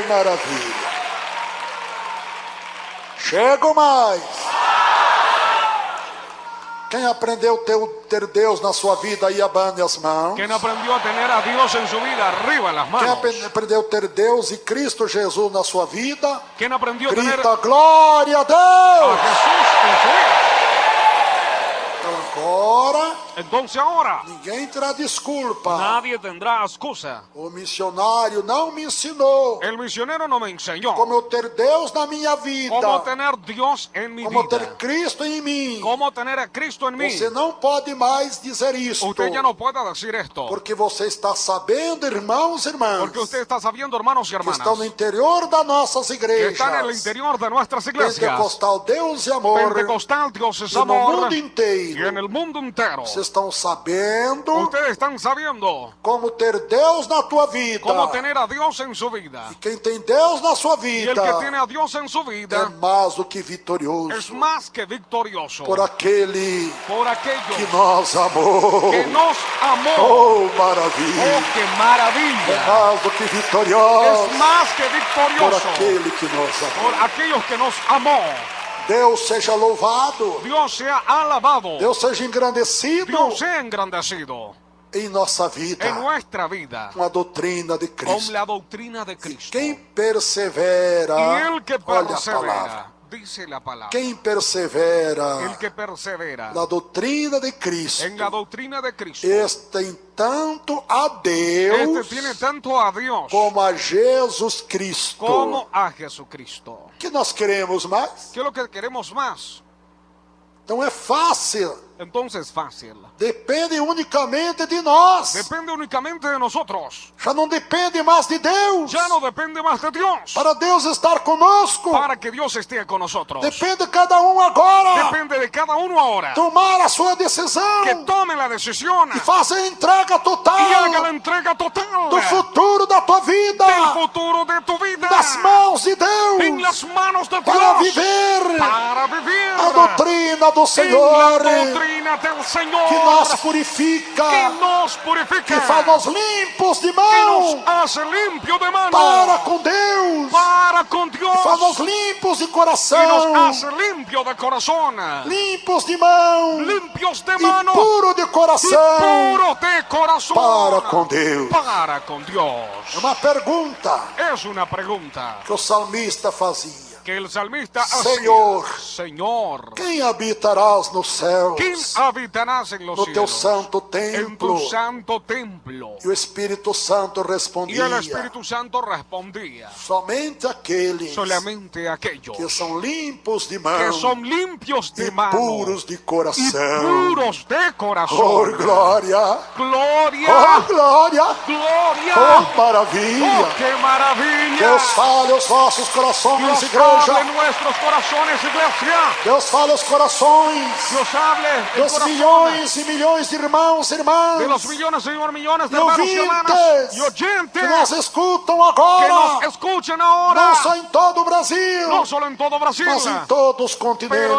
Maravilha. Chego mais. Quem aprendeu ter Deus na sua vida aí, abane as mãos. Quien aprendió a tener a Dios en su vida, arriba las Quem manos. aprendeu ter Deus e Cristo Jesus na sua vida, Quien aprendió a tener grita glória a a Deus. Jesús en su vida. Então agora, Entonces ahora ninguém terá desculpa. nadie tendrá excusa. O missionário não me ensinou El misionero no me enseñó como eu ter Deus na minha vida, cómo tener Dios en mi como ter vida, Cristo em mim. cómo tener a Cristo en mí. Você não pode mais dizer isto, Usted ya no puede decir esto, porque você está sabendo, irmãos e irmãs, porque usted está sabiendo, hermanos y que hermanas, estão no interior das nossas que igrejas, están en el interior de nuestras iglesias. pentecostal, Deus e amor, Pentecostal, Dios es e no amor, mundo y inteiro. en el mundo entero. Vocês estão sabendo Ustedes están sabiendo como ter Deus na tua vida. cómo tener a Dios en su vida. Quem tem Deus na sua Y el vida que tiene a Dios en su é vida mais do que es vitorioso más que victorioso por aquele por aquello que nos amou. que nos amó. Oh, ¡Oh, maravilha! qué É maravilla! mais do que vitorioso Es más que por victorioso aquele que nos amou. por aquellos que nos amó. Deus seja louvado, Dios sea alabado. Deus seja engrandecido Dios sea engrandecido em nossa vida en nuestra vida com a doutrina de con Cristo. la doctrina de Cristo. Quem persevera, Y el que olha a palavra, persevera, dice la palabra, quem persevera el que persevera na doutrina de Cristo, en la doctrina de Cristo, este tem tanto a Deus tiene tanto a Dios como a Jesus Cristo. como a Jesucristo. Que nós queremos mais? ¿Qué es lo que queremos más? Então é fácil. Entonces fácil. Depende unicamente de nós. Depende únicamente de nosotros. Já não depende mais de Deus. Ya no depende más de Dios. Para Deus estar conosco, Para que Dios esté con nosotros. depende de cada um agora Depende de cada uno ahora. tomar a sua decisão Que tome la decisión e faça a entrega y haga la total entrega total do futuro da tua vida del futuro de tu vida nas mãos de en Deus las manos de para Dios viver para vivir a doutrina do en la Senhor doctrina del Señor que nos purifica, que nos purifica, que faz nós limpos de que nos mão hace limpio de mano para com Deus, para con Dios, faz nós limpos de que nos coração, hace limpio de corazón, limpos de mão limpios de e mano puro de y coração puros de corazón para com Deus. para con Dios. É uma pergunta Es una pregunta que o salmista fazia. que el salmista Señor, hacía. Señor, Quem habitarás nos céus, ¿quién habitarás en los no teu cielos? santo En templo? tu santo templo. E o Espírito Santo Y el respondia: Espíritu Santo respondía: somente aqueles solamente aquellos que são limpos de que mão son limpios de e mano puros de y coração. puros de Oh, corazón. glória! Gloria, Oh, glória! gloria. Oh, maravilha! Oh, qué maravilla. Deus fale aos vossos corações, Dios igreja. hable en nuestros corazones, iglesia. Deus fale aos corações Dios hable en dos corazones milhões e milhões de irmãos e de irmãs los millones, Señor, millones de e hermanos y hermanas ouvintes y oyentes que nos escutam que agora, nos escuchen ahora, não só em todo o Brasil, no solo en todo Brasil, mas em todos os pero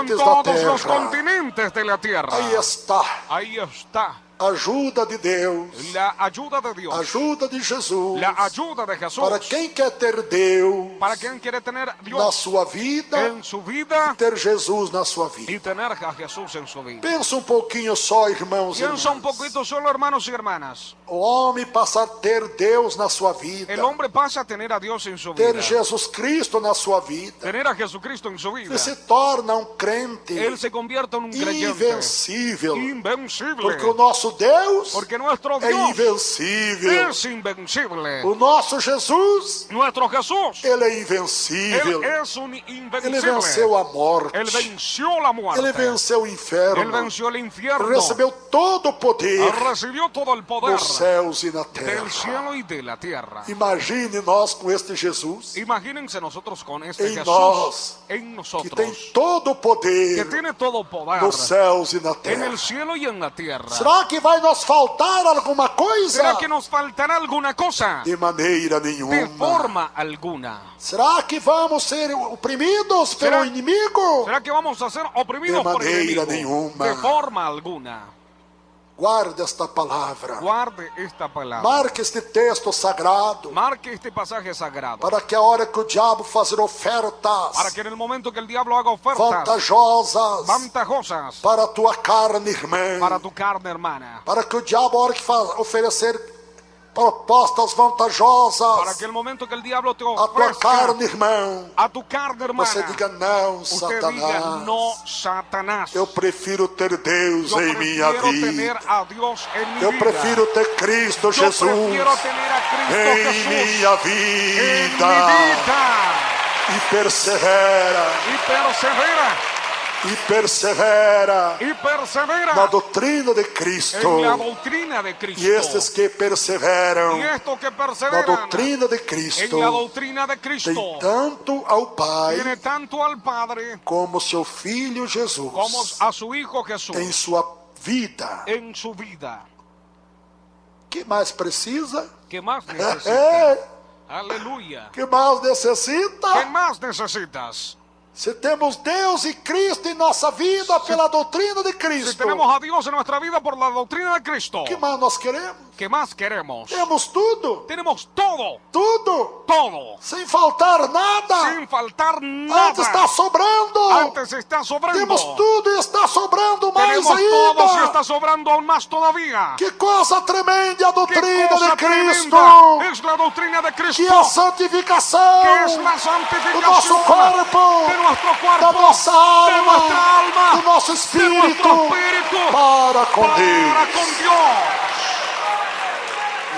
en continentes da todos los terra. continentes de la tierra. Aí está Ahí está a ajuda de Deus, la ayuda de Dios, a ajuda de Jesus, la ayuda de Jesús, para quem quer ter Deus para quien quiere tener a na Dios sua vida, en su vida ter Jesus na sua vida. y tener a Jesús en su vida. Pensa pouquinho só, irmãos e Piensa un irmãs. poquito solo, hermanos y hermanas. O homem passa a ter Deus na sua vida, El hombre pasa a tener a Dios en su ter vida, Jesus Cristo na sua vida. tener a Jesucristo en su vida. Ele se torna crente Él se convierte en un creyente invencível, invencible, porque o nosso Deus Porque nuestro é Dios invencível. es invencible. O nosso Jesus, Nuestro Jesús, ele é Él invencível. es un Ele invencible. venceu a morte. Él venció la muerte. Ele venceu o Él inferno. venció el infierno. Ele recebeu todo o poder Recibió todo el poder dos céus e na del terra. cielo y de la tierra. Imagine nós com este Jesus, Imagínense nosotros con este em Jesús nós, en que nosotros, tem todo o que poder tiene todo poder nos céus e na en terra. el cielo y en la tierra. Será que vai nos faltar alguma coisa? ¿Será que nos faltará alguna cosa? De maneira De nenhuma. forma alguna. Será que vamos ser oprimidos pelo Será- inimigo? ¿Será que vamos a ser oprimidos De por el maneira enemigo? nenhuma. De forma alguna. Guarde esta palavra. Guarde esta palabra. Marque este texto sagrado. Marque este pasaje sagrado. Para que a hora que o diabo fazer ofertas Para que en el momento que el diablo haga ofertas vantajosas ventajosas para a tua carne, irmã, para tu carne, hermana, para que o diabo, a hora que oferecer propostas vantajosas para que el momento que el diablo te a tua ofrezca carne, irmão, a tu carne, hermana, você diga não, usted diga Satanás. no, Satanás. Eu prefiro ter Deus Yo em minha prefiero vida. tener a Dios en mi Eu vida. prefiro ter Cristo Yo Jesus prefiero tener a Cristo em Jesús minha en mi vida. vida. E persevera, Y persevera, e persevera y persevera na doutrina de Cristo. en la doctrina de Cristo. E estes que perseveram Y estos que na perseveran doutrina de en Cristo la doctrina de Cristo tem tanto ao Pai tiene tanto al Padre como seu Filho Jesus como a su Hijo Jesús em sua vida. en su vida. Que mais precisa? ¿Qué más necesitas? É, Aleluya. que mais ¿Qué necessita? más necesitas? Se temos Deus e Cristo em nossa vida pela doutrina de Si Cristo, tenemos a Dios en nuestra vida por la doctrina de Cristo, o que mais nós queremos? ¿qué más queremos? Temos tudo, Tenemos todo, tudo, todo, sem faltar nada. sin faltar Antes está nada. sobrando. Antes está sobrando. Temos tudo e está sobrando mais Tenemos todo y ainda. está sobrando aún más todavía. Que coisa tremenda a ¡Qué doutrina cosa de Cristo, tremenda es la doctrina de que Cristo! é a santificação Que es la do santificación nosso corpo, de nuestro da cuerpo, nossa de alma, nuestra alma, do nosso de espírito nuestro espíritu para com para Deus. con Dios.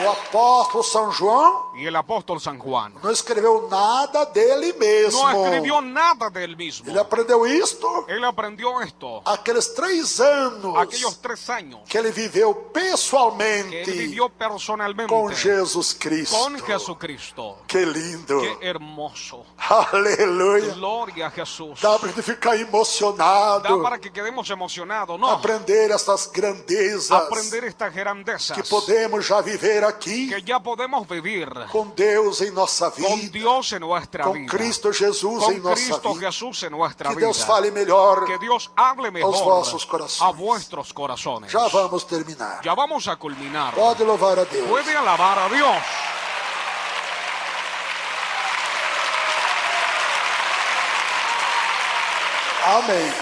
O apóstolo São João Y el apóstol San Juan não escreveu nada dele mesmo. no escribió nada de él mismo. Ele aprendeu isto Él aprendió esto aqueles 3 anos aquellos 3 años que ele viveu que él pessoalmente vivió personalmente com Jesus Cristo. con Jesucristo. Que lindo. Qué hermoso. Aleluia. Gloria a Jesús. Dá para ficar Da emocionado. para que quedemos emocionados, ¿no? Aprender essas grandezas Aprender estas grandezas que podemos já viver aqui que ya podemos vivir com Deus em nossa con vida, Dios en nuestra com vida, Cristo Jesus em con nossa Cristo vida. Jesús en nuestra Que vida. Deus fale melhor. Que Dios hable mejor vossos corações. a vuestros corazones. Já vamos terminar. Ya vamos a culminar. Pode louvar a Deus. Puede alabar a Dios. Amém.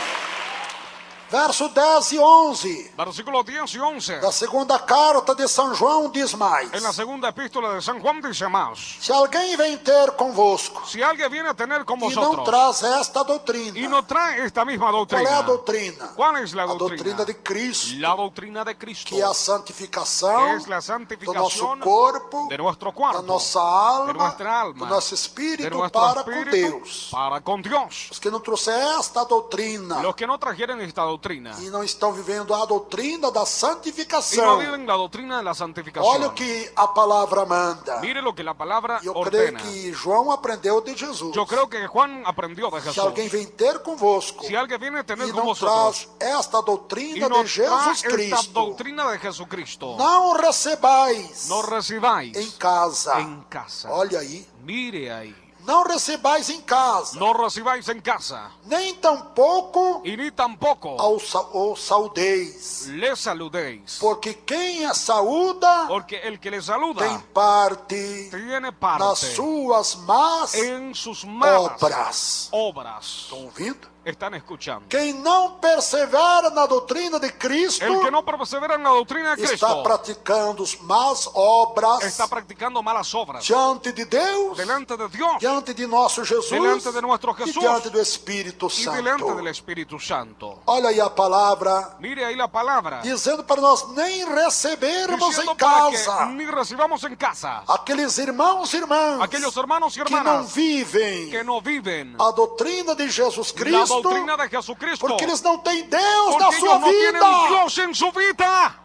Verso 10 e 11 Versículos 10 y 11. da segunda carta de São João diz mais: En la segunda epístola de San Juan dice más. Se alguém vem ter convosco Si alguien viene a tener con e não vosotros traz esta doutrina, y no trae esta misma qual é a doctrina, doutrina? ¿cuál es la A doutrina doctrina? de Cristo, La doctrina de Cristo, que é a santificação que es la do nosso santificación corpo, de nuestro da cuerpo, nossa de alma, nuestra alma, do nosso de espírito nuestro para com espíritu Deus. para con Dios. Os que não trouxeram esta doutrina Los que no trajeron esta doctrina e não estão vivendo a doutrina da y no santificação, viven la doctrina de la olha santificación. o que a palavra manda. Mire lo que la palabra E eu creio ordena. que João aprendeu de Jesus. Yo creo que Juan aprendió de Se Jesús. alguém vem ter convosco Si alguien viene a tener e con não vosotros traz esta y doutrina no de Jesus trae esta Cristo, doctrina de Jesucristo, não recebais no recibáis em casa. en casa. Olha aí. Mire ahí. Não recebais em casa, No recibáis en casa nem tampouco y ni tampoco ou saudeis. le saludéis. Porque quem a saúda Porque el que le tem saluda parte tiene nas parte suas más en sus malas obras. obras. Estão ouvindo? están escuchando. Quem não persevera na doutrina de Cristo El que no persevera en la doctrina de está Cristo praticando más obras está practicando malas obras diante de Deus, delante de Dios diante de nosso Jesus delante de nuestro e Jesús diante do Espírito y delante del Santo. Espíritu Santo. Olha aí a palavra Mire ahí la palabra dizendo para nós nem recebermos diciendo em para que casa ni recibamos en casa aqueles irmãos e irmãs aquellos hermanos y que não hermanas vivem que no viven a doutrina de Jesus la Cristo, doctrina de Jesucristo porque eles não têm Deus na porque sua ellos no tienen vida. Dios en su vida.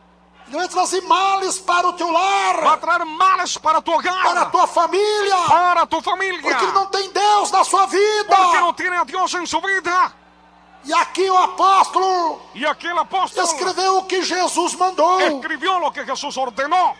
Não vai trazer males para o teu Va a lar, traer males para tu para a hogar, tua família, para tu familia, porque ele não tem Deus na sua vida. porque no tiene a Dios en su vida. E aqui o apóstolo Y aquí el apóstol escreveu o que Jesus mandou. escribió lo que Jesús ordenó.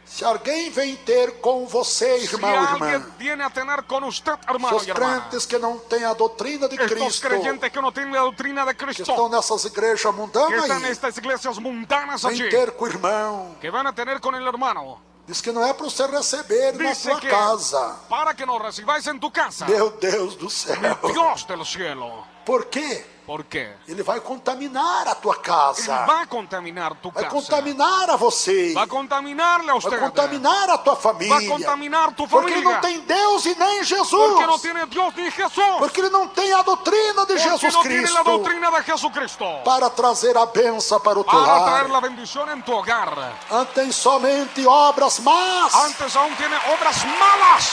Se alguém vem ter com você, Si irmão e irmã, alguien viene a tener con usted, hermano os y hermana, crentes que não têm a doutrina de estos Cristo, creyentes que no tienen la doctrina de que Cristo, estão nessas igrejas que mundanas están en aí, estas iglesias mundanas vem allí, ter com o irmão. que van a tener con el hermano, Diz que não é para você receber na dice sua que casa. para que nos recibáis en tu casa, Meu Deus do céu. Dios del cielo. Por quê? ¿Por qué? Ele vai contaminar a tua Él casa. va a contaminar tu Vai casa, contaminar a você. va a contaminarle a Vai usted, contaminar a tua va a família. contaminar tu Porque ele não familia, tem Deus e nem Jesus. porque no tiene Dios ni Jesús, Porque ele não tem a doutrina de porque Jesus no tiene la Cristo doctrina de Jesucristo, para trazer a benção para o teu para traer lar. la bendición en tu hogar. Tem somente obras más. Antes aún tiene obras malas.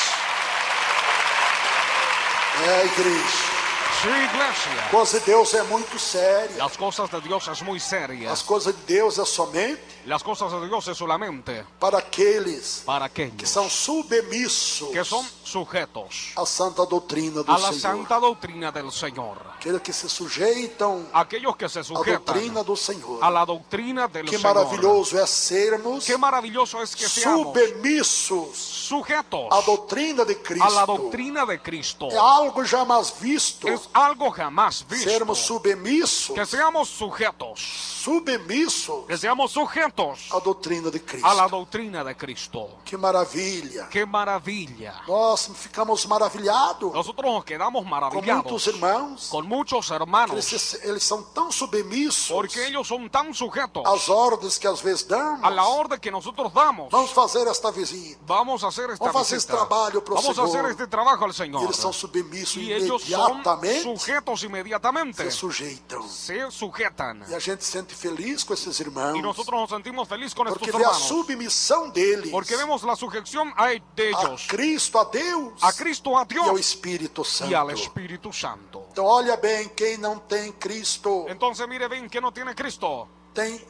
Igreja. Sí, iglesia. Coisa de Deus é muito séria. Las cosas de Dios es muy seria. As coisas de Deus é somente Las cosas de Dios es solamente para aqueles para que aquellos são submissos que son sujetos à santa doutrina do a la Senhor. santa doctrina del Señor. Aqueles que se sujeitam Aquellos que se à sujetan doutrina do Senhor. a la doctrina del Que Señor. maravilhoso é sermos Qué maravilloso es que seamos submissos sujetos à doutrina de Cristo. a la doctrina de Cristo. É algo jamais visto. Es algo jamás visto. Sermos submissos, Que seamos sujetos, submissos que seamos sujetos à doutrina de Cristo. a la doctrina de Cristo. Que maravilha. Qué maravilla. Nós ficamos maravilhados Nosotros nos quedamos com maravillados muitos irmãos. con muchos hermanos Eles são tão submissos porque ellos son tan sujetos às ordens que às vezes damos. a la orden que nosotros damos. Vamos fazer esta visita. Vamos a hacer esta Vamos fazer esse visita. trabalho pro Vamos a Senhor. hacer este trabajo al E Señor. eles são submissos Y ellos son imediatamente. sujetos inmediatamente. Se sujeitam. Se sujetan. E a gente se sente feliz com esses irmãos. Y nosotros nos sentimos felices con Porque estos vê a hermanos. submissão deles Porque vemos la sujeción de a ellos Cristo, a Deus a Cristo, a e ao Dios Espírito Santo. y al Espíritu Santo. Então olha bem, quem não tem Cristo Entonces mire bien que no tiene Cristo.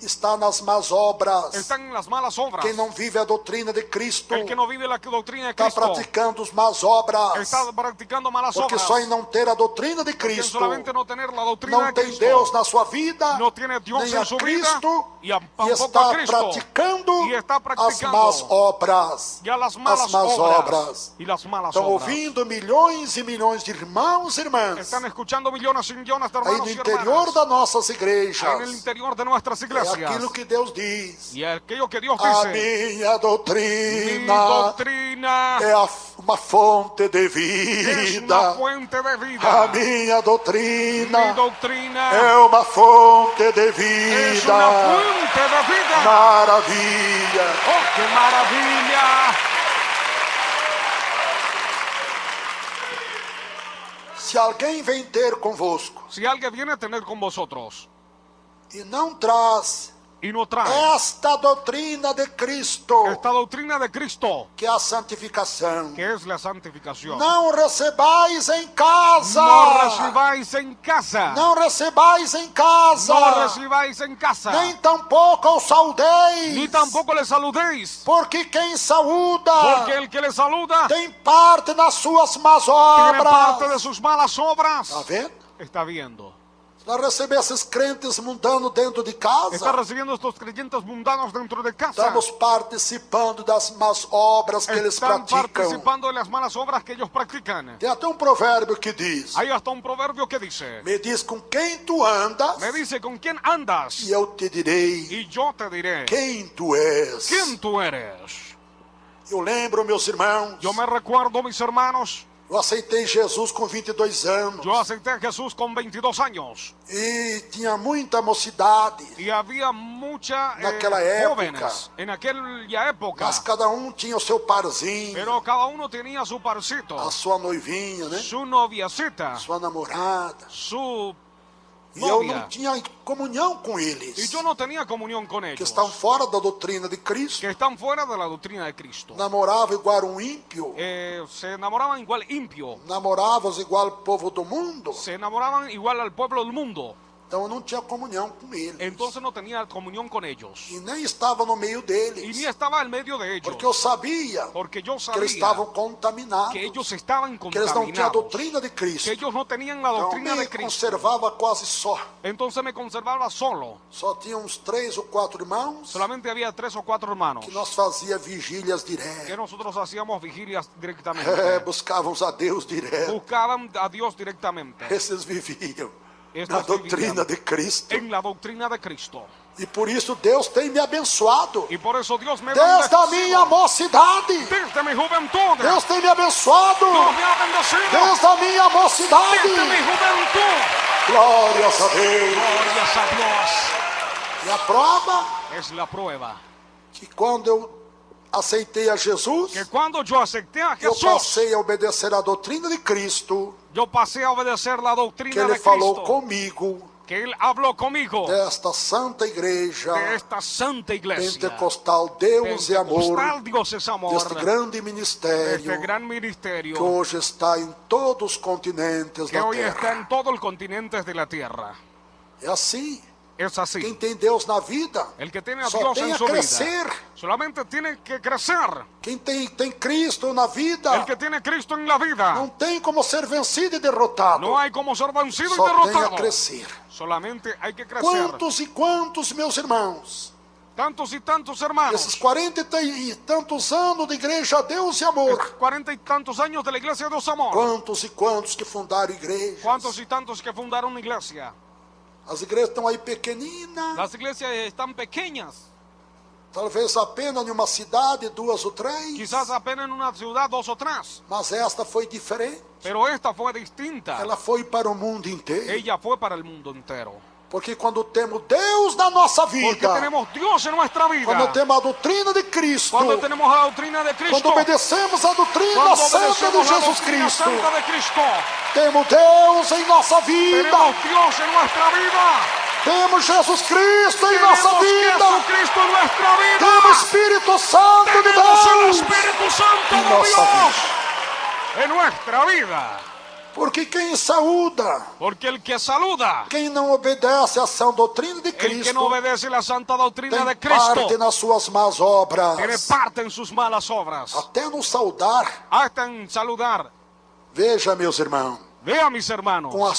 está nas más obras. Están en las malas obras. Quem não vive a doutrina de Cristo El que no vive la doctrina de está Cristo praticando as más obras. está practicando malas Porque obras. só em não ter a doutrina de Porque Cristo, solamente no tener la doctrina não de tem Cristo, Deus na sua vida, no tiene Dios nem en a su Cristo, vida y e tampoco está a Cristo. praticando Y está as practicando más obras. ya las malas as más obras y las malas Estão obras. ouvindo milhões e milhões de irmãos e irmãs Están escuchando millones y millones de aí hermanos no y interior hermanas das nossas ahí igrejas. en el interior de nuestras É iglesias. aquilo que Deus diz. Y aquello que Dios A dice, minha mi doutrina doctrina é uma fonte de es una vida. fuente de A vida. minha Mi doutrina doctrina é uma fonte de es vida. una fuente de vida. Maravilha. ¡Oh, qué maravilla! Se alguém vem ter convosco Si alguien viene a tener con vosotros e não traz y no trae esta doutrina de Cristo, esta doctrina de Cristo, que é a santificação, que es la santificación, não recebais em casa. no recibáis en casa. Não recebais em casa. No recibáis en casa. Nem tampouco o saudeis. Ni tampoco le saludéis. Porque quem saúda Porque el que le saluda tem parte nas suas más tiene parte de obras. sus malas obras. Está vendo? Está viendo. Nós recebemos esses crentes mundanos dentro de Está casa. recibiendo estos creyentes mundanos dentro de casa. Estamos participando das más obras que eles Están praticam. participando de las malas obras que ellos practican. Tem até um provérbio que diz: Hay hasta un proverbio que dice, me diz com quem tu andas me dice con quién andas e eu te direi y yo te diré quem tu és. quién tú eres. Eu lembro, meus irmãos, Yo me recuerdo, mis hermanos, Eu aceitei Jesus com 22 anos. Yo acepté a Jesús con 22 años. E tinha muita mocidade. Y había muchas Naquela época. jóvenes en aquella época. Mas cada um tinha o seu parzinho. Pero cada uno tenía su parcito. A sua noivinha, né? Su noviacita. Sua namorada. Su E eu novia. não tinha comunhão com eles. Y yo no tenía comunión con Que ellos. estão fora da doutrina de Cristo. Que están fuera de la doctrina de Cristo. Namorava igual um ímpio. Se enamoraban igual impio. Namoravas igual o povo do mundo. Se enamoraban igual al pueblo del mundo. Então eu não tinha comunhão com eles. Entonces no tenía comunión con ellos. E nem estava no meio Y deles. ni estaba en medio de ellos. Porque eu sabia Porque yo que eles sabía estavam contaminados. que ellos estaban Que eles não tinham a contaminados. doutrina de Cristo. Que ellos no tenían la Então doctrina me de Cristo. conservava quase só. Entonces me conservaba solo. Só tinha uns 3 ou 4 irmãos Solamente había 3 o 4 hermanos. que nós fazia vigílias Que direto. nosotros hacíamos vigilias directamente. Buscávamos a Deus direto. Buscaban a Dios directamente. Esses viviam Estos na doutrina vivían de Cristo. en la doctrina de Cristo. E por isso Deus tem me abençoado. Y por eso Dios me Desde a bendecido. minha mocidade. Desde mi juventud. Deus tem me abençoado. Dios me ha bendecido. Desde a minha mocidade. Desde mi juventud. Glórias a Deus. Glorias a Dios. E a prova Es la prueba. que quando eu aceitei a Jesus, Que cuando yo acepté a eu Jesús, passei a obedecer a doutrina de Cristo, yo pasé a obedecer la que doctrina Ele de falou Cristo. comigo, Que Él habló conmigo desta santa igreja de esta santa iglesia. pentecostal, Deus e amor, Pentecostal, Dios es amor. deste grande De ministério este gran ministerio que hoje está em todos os continentes que da hoy está terra. en todo el continente de la tierra. É assim. Es así. Quem tem Deus na vida El que tiene a só Dios tem en a su vida crescer. solamente tiene que crecer. Quem tem Cristo na vida El que tiene Cristo en la vida não tem como ser vencido e derrotado. no hay como ser vencido y Só tem a derrotado. crescer. Solamente hay que crecer. Quantos e quantos, meus irmãos, Tantos y tantos hermanos, esses 40 e tantos anos de igreja Deus e amor, 40 y tantos años de la iglesia de Dios Amor. quantos e quantos que fundaram igrejas. Cuántos y tantos que fundaron una iglesia. As igrejas estão aí pequeninas, Las iglesias están pequeñas, talvez apenas em uma cidade, 2 ou 3, quizás apenas en una ciudad, 2 o 3. mas esta foi diferente. Pero esta fue distinta. Ela foi para o mundo inteiro. Ella fue para el mundo entero. Porque quando temos Deus na nossa Porque vida, tenemos Dios en nuestra vida. quando temos a doutrina de Cristo, Cuando tenemos la doctrina de Cristo. quando obedecemos a doutrina Cuando santa de obedecemos la Jesus doctrina Cristo, santa de Cristo. temos Deus em nossa vida, Tenemos Dios en nuestra vida. temos Jesus Cristo em Tenemos nossa vida, Jesucristo en nuestra vida. temos Espírito Santo de Tenemos el Deus Espíritu Santo em de nossa Dios vida. en nuestra vida. Porque quem saúda, Porque el que saluda, quem não obedece à sã doutrina de el que Cristo, no obedece la santa doctrina de tem parte Cristo, nas suas más obras. tiene parte en sus malas obras. Até nos saudar, Hasta en saludar. veja, meus irmãos, Vea, mis hermanos, com a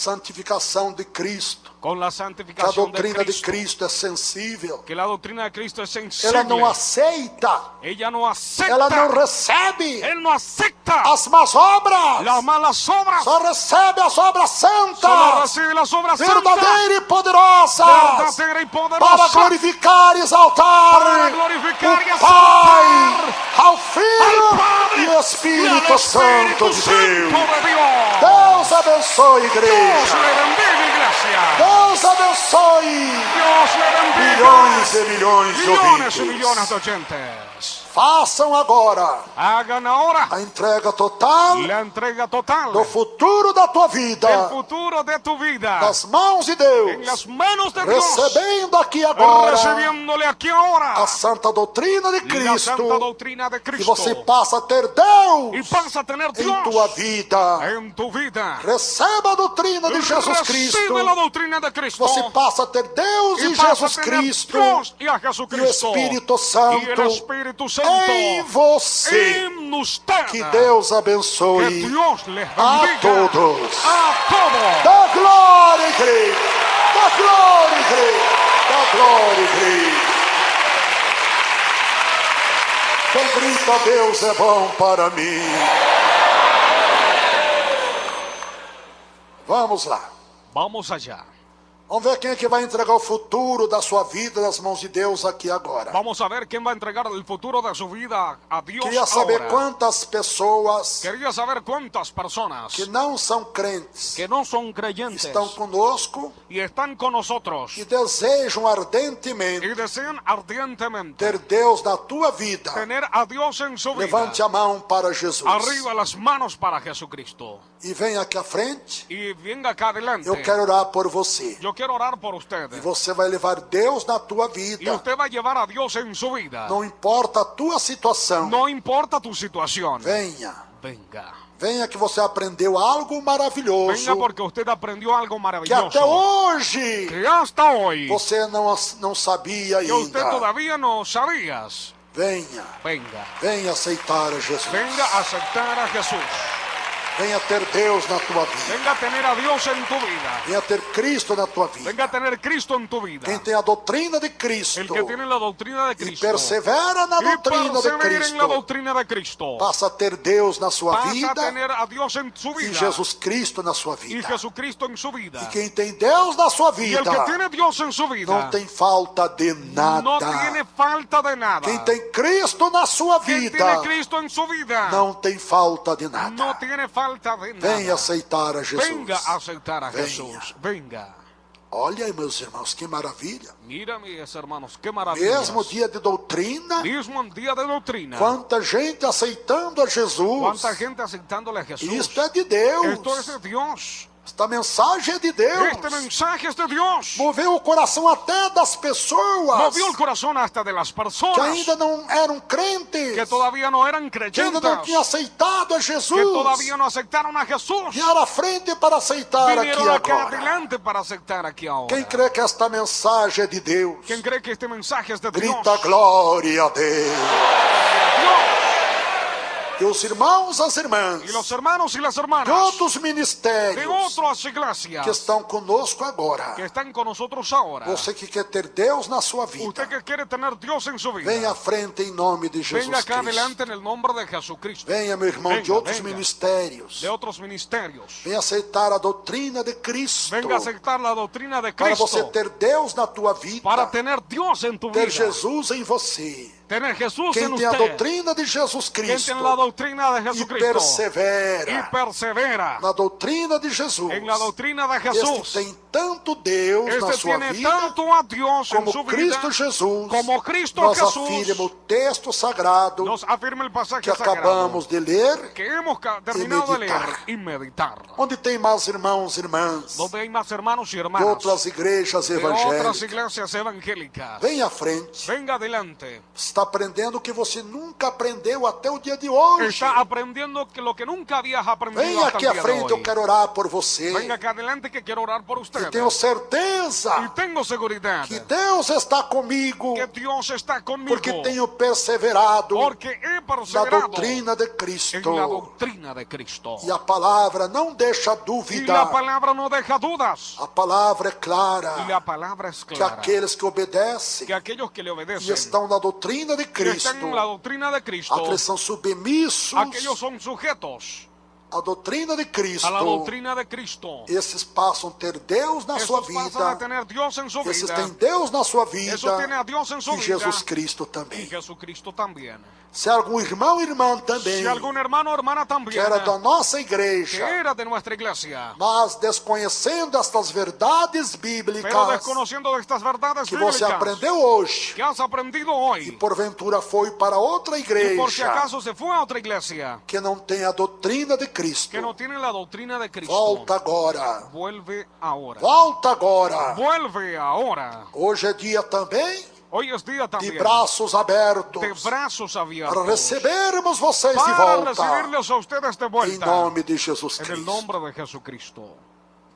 santificação de Cristo, con la que a santificación de doutrina de Cristo, Cristo é sensível. que la doctrina de Cristo es sensible. Ela não aceita, Ella no acepta. ela não recebe Él no acepta as más obras, las malas obras. só recebe as obras Solo santas, recibe las obras santas, verdadeiras e poderosas, verdadera y para poderosa, glorificar e exaltar para glorificar y o exaltar Pai, ao Filho al Padre e ao y al Espírito Santo Espíritu de Santo Deus. de Dios. Deus abençoe, Dios igreja. le bendiga, iglesia. Deus abençoe Dios le bendiga. milhões e milhões de Millones y ouvintes. millones de oyentes. Façam agora Hagan ahora a entrega total la entrega total do futuro da tua del vida futuro de tu vida nas mãos de en Deus, las manos de Dios, recebendo aqui agora recibiéndole aquí ahora a santa doutrina de la santa Cristo, doctrina de e Cristo, você passa a ter y Deus vas a tener em tua Dios vida. en tu vida. Receba a doutrina de Jesus Cristo, Recibe la doctrina de Cristo. você passa a ter Deus y e vas Jesus a tener Cristo Dios y a e o Jesucristo Espírito y el Santo Espíritu Santo em você. en usted. Que Deus Que abençoe Dios les a bendiga todos. a todos. Da glória, igreja! Da glória, igreja! Da glória, igreja! Então grita, Deus é bom para mim. Vamos lá. Vamos allá. Vamos ver quem é que vai entregar o futuro da sua vida nas mãos de Deus aqui agora. Vamos a ver quién va a entregar el futuro de su vida a Dios Queria saber ahora. quantas pessoas Quería saber cuántas personas que não são crentes que no son creyentes estão conosco y están con nosotros e desejam ardentemente y desean ardientemente ter Deus na tua vida. tener a Dios en su vida. Levante a mão para Jesus. Arriba las manos para Jesucristo. E venha aqui à frente. Y venga acá adelante. Eu quero orar por você. Yo quiero orar por usted. E você vai levar Deus na tua Y vida. usted va a llevar a Dios en su vida. Não importa a tua situação. No importa tu situación. Venha. Venga. Venha que você aprendeu algo maravilhoso. Venga porque usted aprendió algo Que maravilloso. até hoje Que hasta hoy. você não sabia Que usted ainda. todavía no sabías. Venha. Venga. Venha aceitar a Jesus. Venga a aceptar a Jesús. Venha ter Deus na tua vida. Venga a tener a Dios en tu vida. Venha ter Cristo na tua vida. Venga a tener Cristo en tu vida. Quem tem a doutrina de Cristo El que tiene la doctrina de e Cristo. persevera na Y doutrina de persevera en la Cristo, doctrina de Cristo. passa a ter Deus na sua Pasa a vida tener a Dios en su e vida. Jesus Cristo na sua Y vida. Jesucristo en su vida. E quem tem Deus na sua Y el vida que tiene Dios en su vida. não tem falta de nada. No tiene falta de nada. Quem tem Cristo na sua Quien vida tiene Cristo en su vida. não tem falta de No nada. tiene falta de nada. Venha aceitar a Jesus. Venga a aceptar a Venha. Jesús. Venga. Olha aí, meus irmãos, que maravilha. Mira, mis hermanos, qué maravilla. Mesmo dia de doutrina, Mismo en día de doctrina. quanta gente aceitando a Jesus. Cuánta gente aceptándole a Jesús. Isto é de Deus. Esto es de Dios. Esta mensagem é de Deus. Este mensaje es de Dios. Moveu o coração até das pessoas Movió el corazón hasta de las que personas ainda não eram crentes, que todavía no eran que ainda creyentes, não tinham aceitado a que Jesus. todavía no aceptaron a Jesús. Vieram à frente para aceitar aqui Vinieron acá agora. adelante para aceptar aquí ahora. Quem crê que esta mensagem é de Deus, ¿Quién cree que este mensaje es de Dios? grita glória a Deus. Dios. E os irmãos, as irmãs, Y los hermanos y las de hermanas outros de ministérios otras iglesias que estão conosco agora. que están con nosotros ahora. Você que quer ter Deus na sua vida, Usted que quiere tener Dios en su vida. venha à frente em nome de Jesus Venga acá Cristo. adelante en el nombre de Jesucristo. Venha, meu irmão, de Venga, outros venga. ministérios. De otros ministerios. Venha aceitar a doutrina de Cristo. Venga a aceptar la doctrina de Para você Cristo. ter Deus na tua vida. Para tener Dios en tu ter vida. Jesus em você. Tener Jesús Quem en tem a usted. doutrina de Jesus Quien Cristo tiene la doctrina de e Jesucristo. persevera Y persevera na doutrina de Jesus. en la doctrina de Este Jesús. tem tanto Deus na Este sua tiene vida tanto a Dios en su como vida. Cristo Jesus. Como Cristo Nós Jesús. afirma o texto sagrado Nos afirma el pasaje que acabamos de ler. que hemos terminado de meditar. leer y meditar. Onde tem mais irmãos e irmãs Donde hay más hermanos y de hermanas outras igrejas de otras evangélicas. iglesias evangélicas. Venha à frente. Venga adelante. Está aprendendo o que você nunca aprendeu até o dia de hoje. Está aprendiendo que lo que nunca habías aprendido Venha hasta aqui el à día frente, de eu hoy. quero orar por você. Venga acá adelante que quiero orar por usted. E tenho certeza Y tengo seguridad que Deus está comigo, que Dios está conmigo. porque tenho perseverado Porque he na perseverado doutrina de en la Cristo. doctrina de Cristo. E a palavra não deixa Y la dúvida. palabra no deja dudas. A palavra é clara. Y la palabra es Que clara. aqueles que obedecem Que aquellos que le e obedecen estão na doutrina de que Cristo, están en la doctrina de Cristo, aqueles são submissos aquellos son sujetos à doutrina de Cristo, a la doctrina de Cristo. esses passam a ter Deus na sua Esos pasan a vida. tener Dios en su Esses vida. têm Deus na sua vida Eso tiene a Dios en su e vida. Jesus Cristo Y também. Jesucristo también. Se algum irmão ou irmã também Si algún hermano o hermana que también era da nossa que igreja, era de nuestra iglesia, mas desconhecendo estas verdades pero bíblicas desconociendo de estas verdades que você bíblicas aprendeu hoje que has aprendido e hoy, porventura foi para outra y por si igreja acaso se fue a otra iglesia que não tem a doutrina de Cristo, que no tiene la doctrina de Cristo, volta agora. vuelve ahora. Volta agora. Vuelve ahora. Hoje é dia também Hoy es día de también braços abertos de brazos para abiertos recebermos vocês de para volta recibirles a ustedes de em vuelta nome de Jesus en el Cristo. nombre de Jesucristo.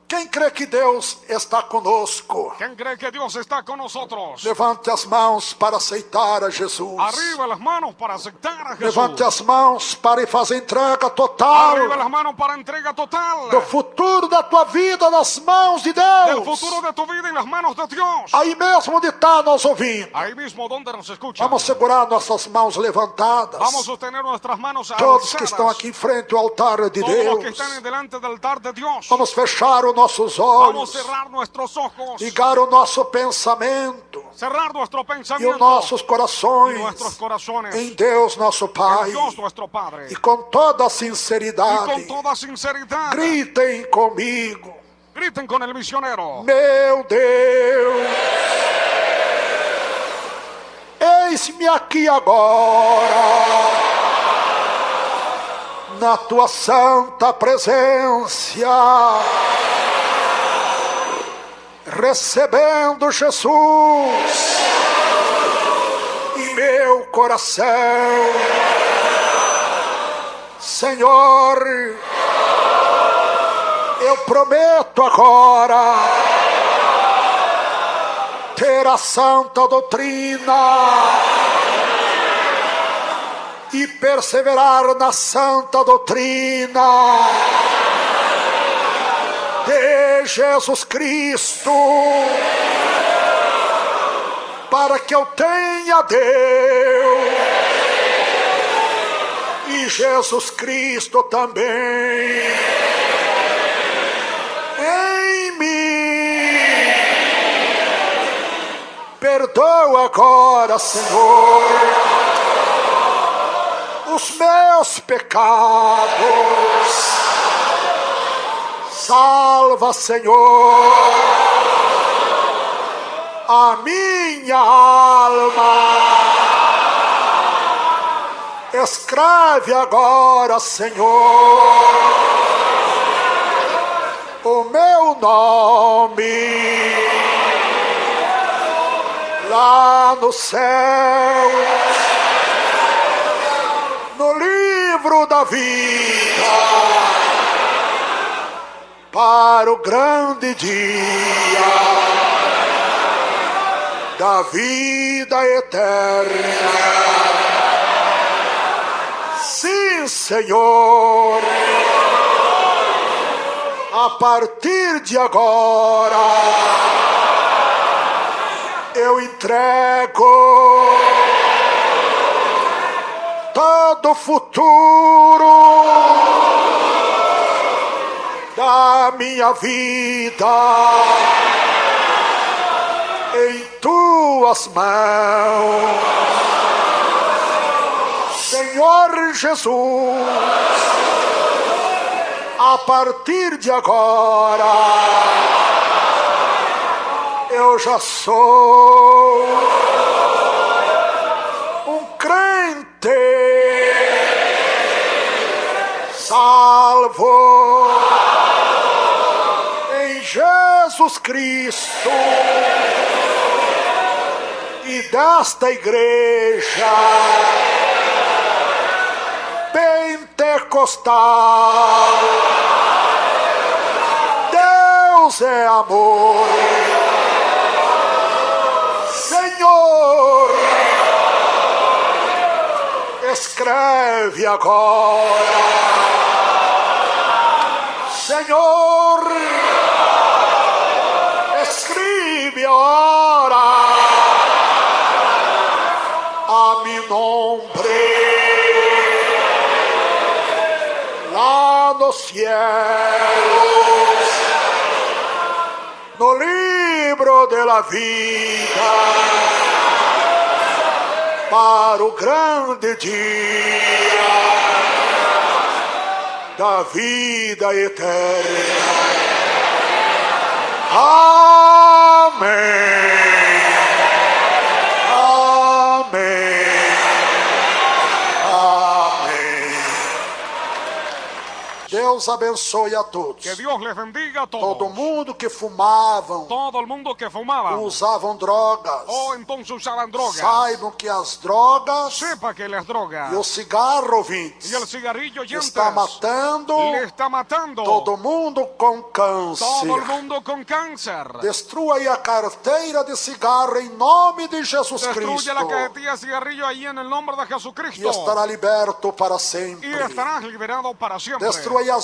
Quem crê que Deus está conosco, ¿Quién cree que Dios está con nosotros? levante as mãos para aceitar a Jesus. Arriba las manos para aceptar a Jesús. Levante as mãos para fazer entrega total Arriba las manos para entrega total do futuro da tua vida nas mãos de del Deus. futuro de tu vida en las manos de Dios. Aí mesmo onde está nos ouvindo, Ahí mismo donde nos escuchan. vamos segurar nossas mãos levantadas. Vamos a sostener nuestras manos Todos que alzadas. estão aqui em frente ao altar de Todos los que Deus, están delante del altar de Dios. vamos fechar o nossos Vamos a olhos, cerrar nuestros ojos, ligar o nosso pensamento cerrar nuestro e os pensamiento nossos y corações nuestros corazones em Deus, nosso en Pai. Dios nuestro Padre. E com toda Y sinceridade, con toda sinceridad, gritem comigo: griten con el misionero. meu Deus, eis-me aqui agora, na tua santa presença, recebendo Jesus em meu coração. Senhor, eu prometo agora ter a santa doutrina e perseverar na santa doutrina de Jesus Cristo, para que eu tenha Deus e Jesus Cristo também em mim. Perdoa agora, Senhor, os meus pecados. Salva, Senhor, a minha alma. Escreve agora, Senhor, o meu nome lá no céu, no livro da vida, para o grande dia da vida eterna. Sim, Senhor, a partir de agora eu entrego todo o futuro da minha vida em tuas mãos. Senhor Jesus, a partir de agora, eu já sou um crente salvo em Jesus Cristo e desta igreja pentecostal. Deus é amor. Senhor, escreve agora. Senhor, escreve agora a mi nombre lá nos cielos, no livro de la vida, para o grande dia da vida eterna. Amém. Amém. Amém. Deus abençoe a todos. Que Dios les bendiga a todos. Todo mundo que fumavam, Todo el mundo que fumaba usavam drogas, o entonces usaban drogas, saibam que as drogas sepa que las drogas e o cigarro, ouvintes, y el cigarrillo oyentes está matando le está matando todo mundo com câncer. todo el mundo con cáncer. Destrua aí a carteira de cigarro em nome de Jesus Destruye Cristo la cajetilla de cigarrillo ahí en el nombre de e Jesucristo estará liberto para y sempre. estarás liberado para siempre. Destrua aí as